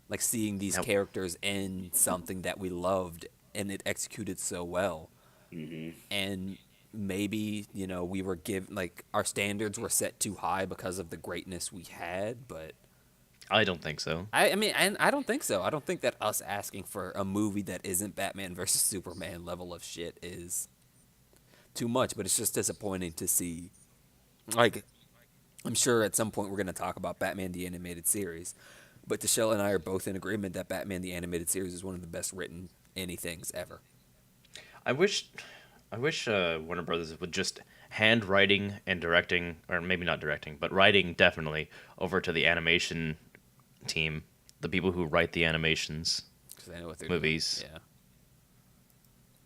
like seeing these Yep. characters in something that we loved and it executed so well. And maybe we were given like our standards were set too high because of the greatness we had, but I don't think so. I mean, I don't think so. I don't think that us asking for a movie that isn't Batman versus Superman level of shit is too much, but it's just disappointing to see. Like, I'm sure at some point we're going to talk about Batman the Animated Series, but Tashel and I are both in agreement that Batman the Animated Series is one of the best written anythings ever. I wish Warner Brothers would just hand writing and directing, or maybe not directing, but writing definitely over to the animation team, the people who write the animations. 'Cause I know what they're Movies. doing. Yeah.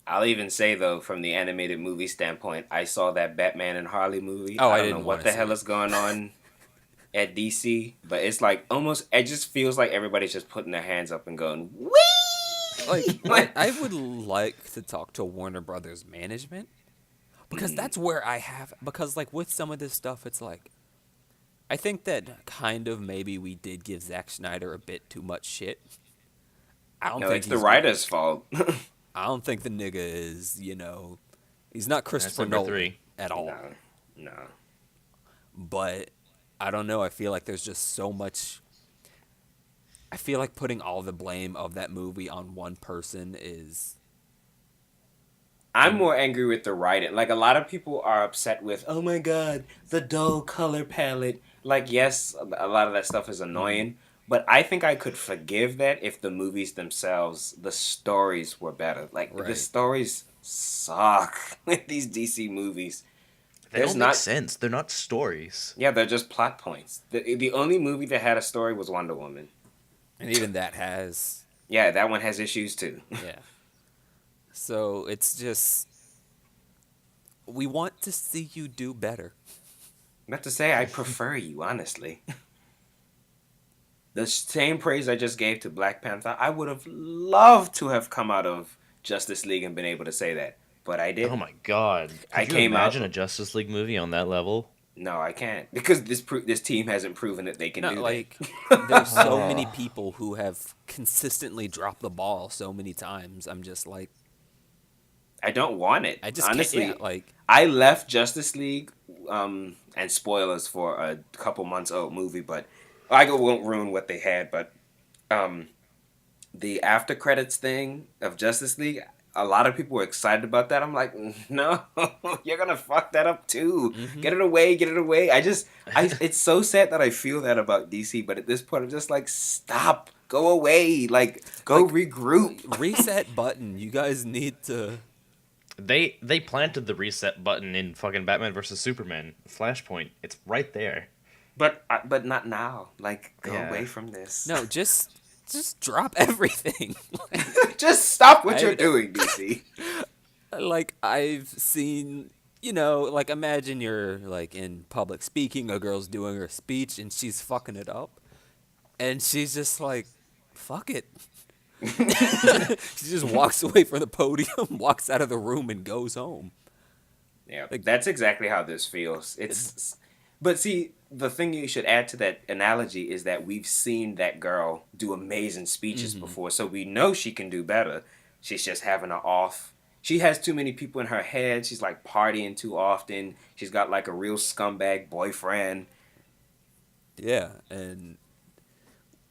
I'll even say though, from the animated movie standpoint, I saw that Batman and Harley movie. Oh, I don't didn't know wanna what the see hell it. is going on at DC, but it's like almost it just feels like everybody's just putting their hands up and going, "Wee!" Like I would like to talk to Warner Brothers management because that's where I have because like with some of this stuff, it's like I think that kind of maybe we did give Zack Snyder a bit too much shit. I don't No, think it's the writer's fault. I don't think the nigga is, he's not That's Christopher number Nolan 3. at all. No, no. But I don't know. I feel like there's just so much. I feel like putting all the blame of that movie on one person is. I'm more angry with the writing. Like a lot of people are upset with, oh my god, the dull color palette. Like yes, a lot of that stuff is annoying, but I think I could forgive that if the movies themselves, the stories were better. Like the Right. stories suck with these DC movies. They don't make sense. They're not stories. Yeah, they're just plot points. The only movie that had a story was Wonder Woman. And even that has. Yeah, that one has issues too. Yeah. So it's just. We want to see you do better. Not to say I prefer you, honestly. The same praise I just gave to Black Panther, I would have loved to have come out of Justice League and been able to say that, but I didn't. Oh my god! I Could you came out- imagine a Justice League movie on that level? No, I can't because this team hasn't proven that they can No, do like that. there's so many people who have consistently dropped the ball so many times. I'm just like, I don't want it. I just honestly, can't. Yeah, like, I left Justice League, and spoilers for a couple months old movie, but won't ruin what they had. But the after credits thing of Justice League, a lot of people were excited about that. I'm like, no, you're gonna fuck that up too. Get it away, get it away. It's so sad that I feel that about DC, but at this point, I'm just like, stop, go away, like go regroup. reset button. You guys need to. They planted the reset button in fucking Batman vs Superman Flashpoint. It's right there. But not now. Like, go Yeah. away from this. No, just drop everything. Just stop what you're doing, DC. Like I've seen, like imagine you're like in public speaking, a girl's doing her speech and she's fucking it up, and she's just like, "Fuck it." She just walks away from the podium, walks out of the room, and goes home. Yeah, that's exactly how this feels. But see, the thing you should add to that analogy is that we've seen that girl do amazing speeches before, so we know she can do better. She's just having an off. She has too many people in her head. She's like partying too often. She's got like a real scumbag boyfriend. Yeah, and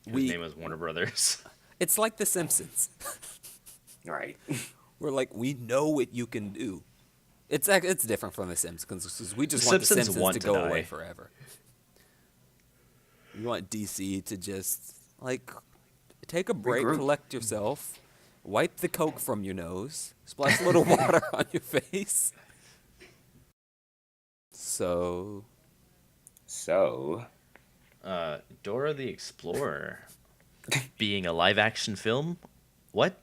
His name was Warner Brothers. it's like The Simpsons. Right. We're like, we know what you can do. It's different from The Simpsons because we just The want The Simpsons Simpsons want to to go die. away forever. You want DC to just like take a break, Regroup. collect yourself, wipe the coke from your nose, splash a little water on your face. So, Dora the Explorer being a live action film? What?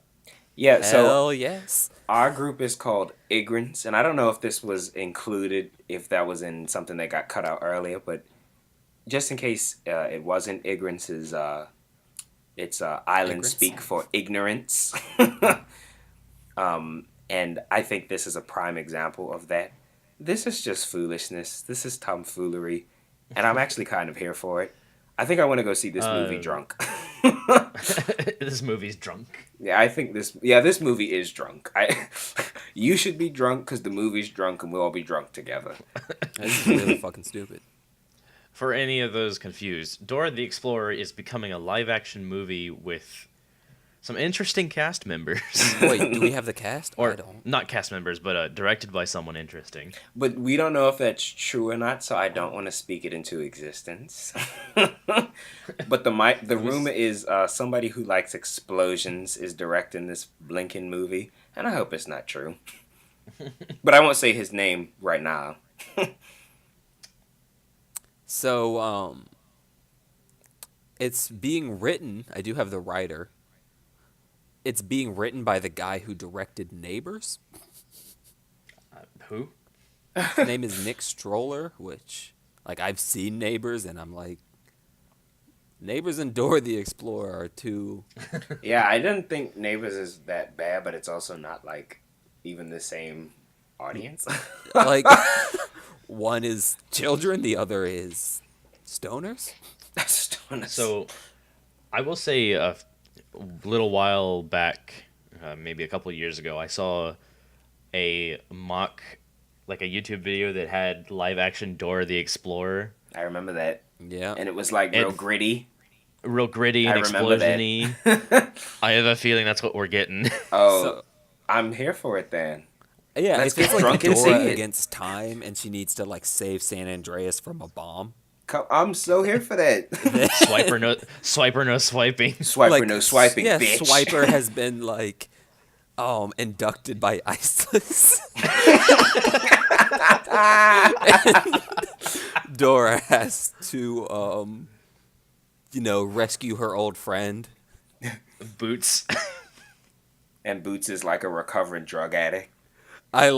Yeah, so hell yes. our group is called Ig'rance, and I don't know if this was included, if that was in something that got cut out earlier, but just in case it wasn't, Ig'rance is it's island Ig'rance? speak for ignorance. And I think this is a prime example of that. This is just foolishness. This is tomfoolery, and I'm actually kind of here for it. I think I want to go see this movie drunk. This movie's drunk. Yeah, I think this movie is drunk. You should be drunk because the movie's drunk, and we'll all be drunk together. This is really fucking stupid. For any of those confused, Dora the Explorer is becoming a live action movie with some interesting cast members. Wait, do we have the cast? I Or don't. not cast members, but directed by someone interesting. But we don't know if that's true or not, so I don't want to speak it into existence. But the rumor is somebody who likes explosions is directing this Blinken movie, and I hope it's not true. But I won't say his name right now. So, it's being written. I do have the writer. It's being written by the guy who directed Neighbors. Who? His name is Nick Stroller, which, like, I've seen Neighbors, and I'm like, Neighbors and Dora the Explorer are two. Yeah, I didn't think Neighbors is that bad, but it's also not like even the same audience. Like, one is children, the other is stoners. That's stoners. So I will say a little while back, maybe a couple of years ago, I saw a mock, like a YouTube video that had live action Dora the Explorer. I remember that, Yeah. and it was like real gritty. Real gritty I and remember that. explosion-y. I have a feeling that's what we're getting. Oh, So, I'm here for it then. yeah, Let's if it's get like drunk and see Dora it. against time and she needs to like save San Andreas from a bomb. I'm so here for that. Swiper no swiping. Swiper, Like, no swiping, yeah, bitch. Swiper has been like inducted by ISIS. Dora has to rescue her old friend. Boots. And Boots is like a recovering drug addict. I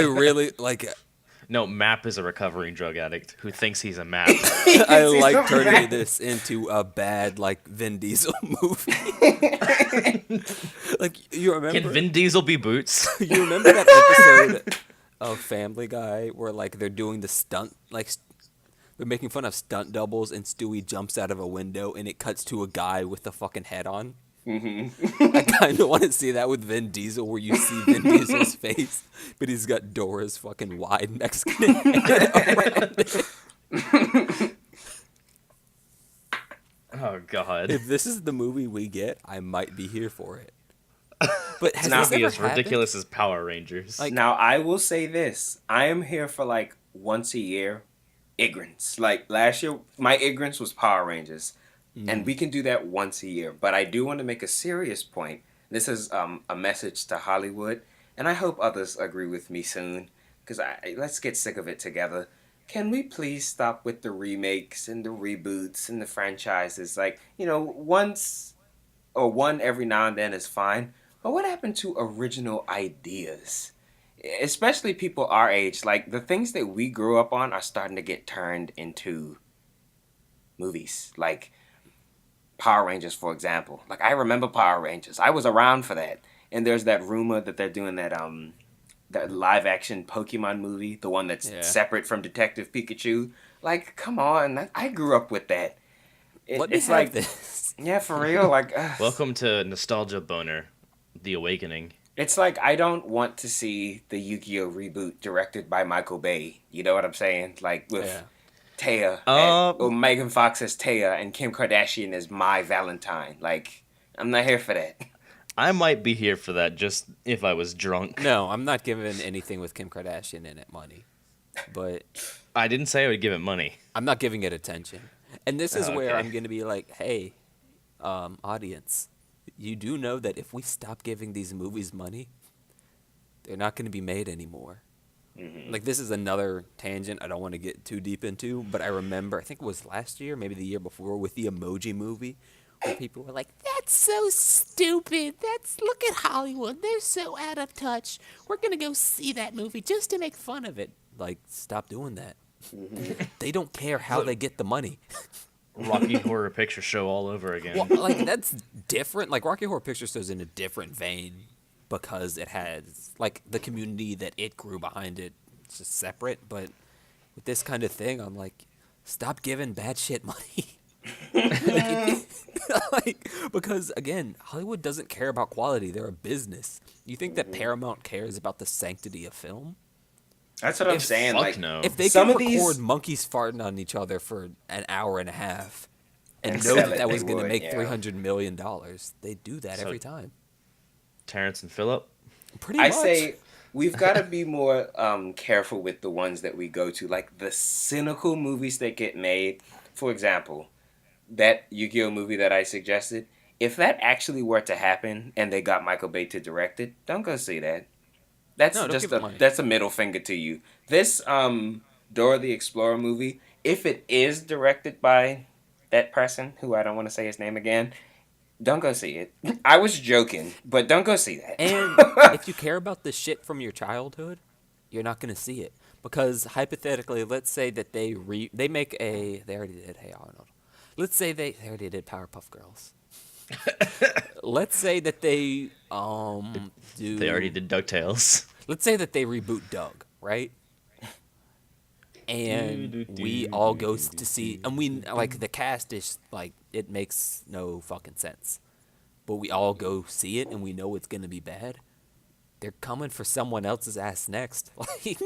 really like No, Map is a recovering drug addict who thinks he's a map. I like turning this into a bad like Vin Diesel movie. Like you remember Can Vin Diesel be Boots? you remember that episode of Family Guy where like they're doing the stunt they're making fun of stunt doubles and Stewie jumps out of a window and it cuts to a guy with the fucking head on. Mm-hmm. I kind of want to see that with Vin Diesel where you see Vin Diesel's face, but he's got Dora's fucking wide Mexican head around it. Oh God. If this is the movie we get, I might be here for it. But has It's not this be ever as happened? ridiculous as Power Rangers. Like- Now, I will say this. I am here for like once a year, Ig'rance. Like last year, my Ig'rance was Power Rangers. And we can do that once a year. But I do want to make a serious point. This is a message to Hollywood. And I hope others agree with me soon. Because let's get sick of it together. Can we please stop with the remakes and the reboots and the franchises? Like, once or one every now and then is fine. But what happened to original ideas? Especially people our age. Like, the things that we grew up on are starting to get turned into movies. Like Power Rangers, for example. Like, I remember Power Rangers. I was around for that. And there's that rumor that they're doing that live action Pokemon movie, the one that's separate from Detective Pikachu. Like, come on. I grew up with that. Let me It's have like this. Yeah, for real. Like, Welcome to Nostalgia Boner, The Awakening. it's like I don't want to see the Yu-Gi-Oh reboot directed by Michael Bay. You know what I'm saying? Like with Taya, or Megan Fox as Taya, and Kim Kardashian as my Valentine. Like, I'm not here for that. I might be here for that just if I was drunk. No, I'm not giving anything with Kim Kardashian in it money. But I didn't say I would give it money. I'm not giving it attention. And this is where Okay. I'm going to be like, hey, audience, you do know that if we stop giving these movies money, they're not going to be made anymore. Mm-hmm. Like, this is another tangent I don't want to get too deep into, but I remember, I think it was last year, maybe the year before, with the Emoji Movie, where people were like, that's so stupid. Look at Hollywood. They're so out of touch. We're going to go see that movie just to make fun of it. Like, stop doing that. Mm-hmm. They don't care how they get the money. Rocky Horror Picture Show all over again. Well, like, that's different. Like, Rocky Horror Picture Show's in a different vein because it has, like, the community that it grew behind it. It's just separate. But with this kind of thing, I'm like, stop giving bad shit money. Because, again, Hollywood doesn't care about quality. They're a business. You think that Paramount cares about the sanctity of film? That's what I'm saying. Fuck Like, no. If they Some could of these- record monkeys farting on each other for an hour and a half and And know sell that it, that they was going to would, make yeah. $300 million, they'd do that So- every time. Terrence and Phillip. Pretty I much. say we've got to be more careful with the ones that we go to. Like, the cynical movies that get made. For example, that Yu-Gi-Oh movie that I suggested. If that actually were to happen and they got Michael Bay to direct it, don't go see that. That's No, don't just give it money. that's a middle finger to you. This Dora the Explorer movie, if it is directed by that person, who I don't want to say his name again, don't go see it. I was joking, but don't go see that. And if you care about the shit from your childhood, you're not going to see it. Because hypothetically, let's say that they already did Hey Arnold. let's say they already did Powerpuff Girls. Let's say that they do. They already did DuckTales. Let's say that they reboot Doug, right? And we all go to see, and we like the cast is like it makes no fucking sense, but we all go see it, and we know it's gonna be bad. They're coming for someone else's ass next. Like,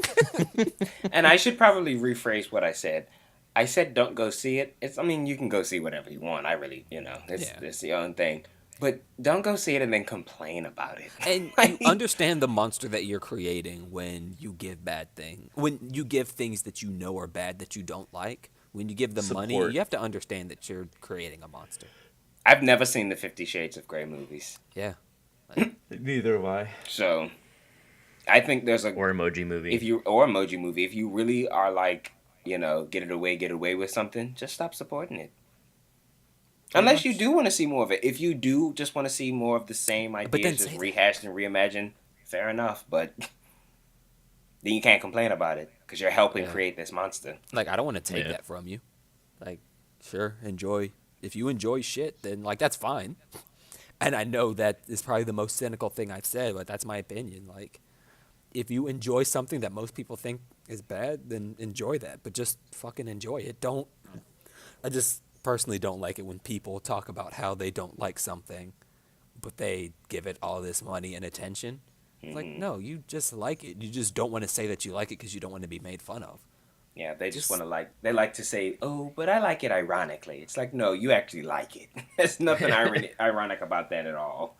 And I should probably rephrase what I said. I said don't go see it. I mean, you can go see whatever you want. I really, it's your own thing. But don't go see it and then complain about it. and you understand the monster that you're creating when you give when you give things that you know are bad that you don't like. When you give them money, Support. you have to understand that you're creating a monster. I've never seen the 50 Shades of Grey movies. Yeah. Neither have I. So I think there's Or Emoji Movie. or Emoji Movie, if you really are like, get away with something, just stop supporting it. Unless you do want to see more of it. If you do just want to see more of the same ideas, just rehashed and reimagined, fair enough. But then you can't complain about it because you're helping create this monster. Like, I don't want to take that from you. Like, sure, enjoy. If you enjoy shit, then, like, that's fine. And I know that is probably the most cynical thing I've said, but that's my opinion. Like, if you enjoy something that most people think is bad, then enjoy that. But just fucking enjoy it. I just personally don't like it when people talk about how they don't like something, but they give it all this money and attention. It's like, no, you just like it. You just don't want to say that you like it because you don't want to be made fun of. Yeah, they just want to they like to say, oh, but I like it ironically. It's like, no, you actually like it. There's nothing ironic about that at all.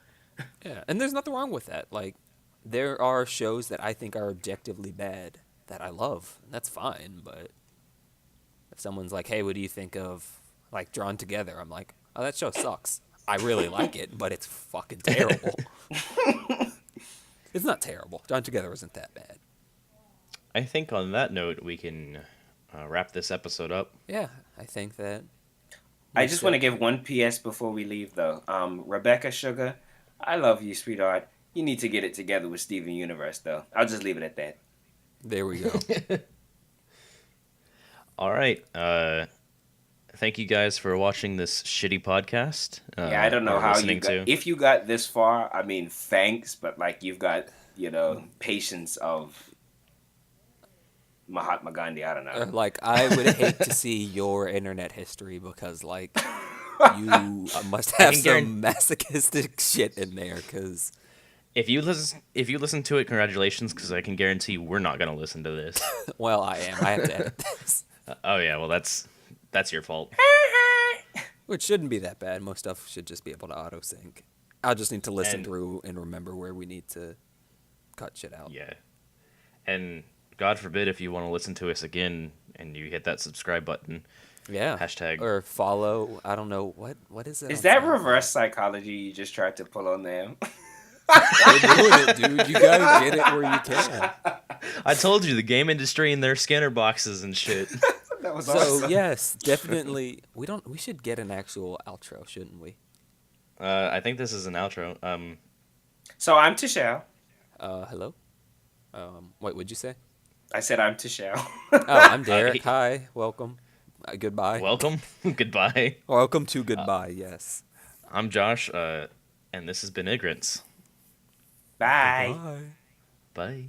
Yeah, and there's nothing wrong with that. Like, there are shows that I think are objectively bad that I love, and that's fine, but if someone's like, hey, what do you think of, like, Drawn Together? I'm like, oh, that show sucks. I really like it, but it's fucking terrible. It's not terrible. Drawn Together isn't that bad. I think on that note, we can wrap this episode up. Yeah, I think that. I just want to give one PS before we leave, though. Rebecca Sugar, I love you, sweetheart. You need to get it together with Steven Universe, though. I'll just leave it at that. There we go. All right. Thank you guys for watching this shitty podcast. I don't know how you to. if you got this far. I mean, thanks, but like you've got patience of Mahatma Gandhi. I don't know. Like, I would hate to see your internet history because, like, you must have some masochistic shit in there. Because if you listen to it, congratulations. Because I can guarantee we're not gonna listen to this. well, I am. I have to edit this. Oh yeah, well that's your fault. Which shouldn't be that bad. Most stuff should just be able to auto sync. I'll just need to listen through and remember where we need to cut shit out. Yeah, and God forbid if you want to listen to us again and you hit that subscribe button. Yeah. Hashtag or follow. I don't know what is it. Is that reverse psychology you just tried to pull on them? We're doing it, dude. You gotta get it where you can. I told you the game industry and their scanner boxes and shit. That was So awesome. yes, definitely. We should get an actual outro, shouldn't we? I think this is an outro. So I'm Tashel. Hello. Wait, what'd you say? I said I'm Tashel. Oh, I'm Derek. Hi, welcome. Goodbye. Welcome. Goodbye. Welcome to goodbye. Yes. I'm Josh, and this has been Ig'rance. Bye. Bye. Bye.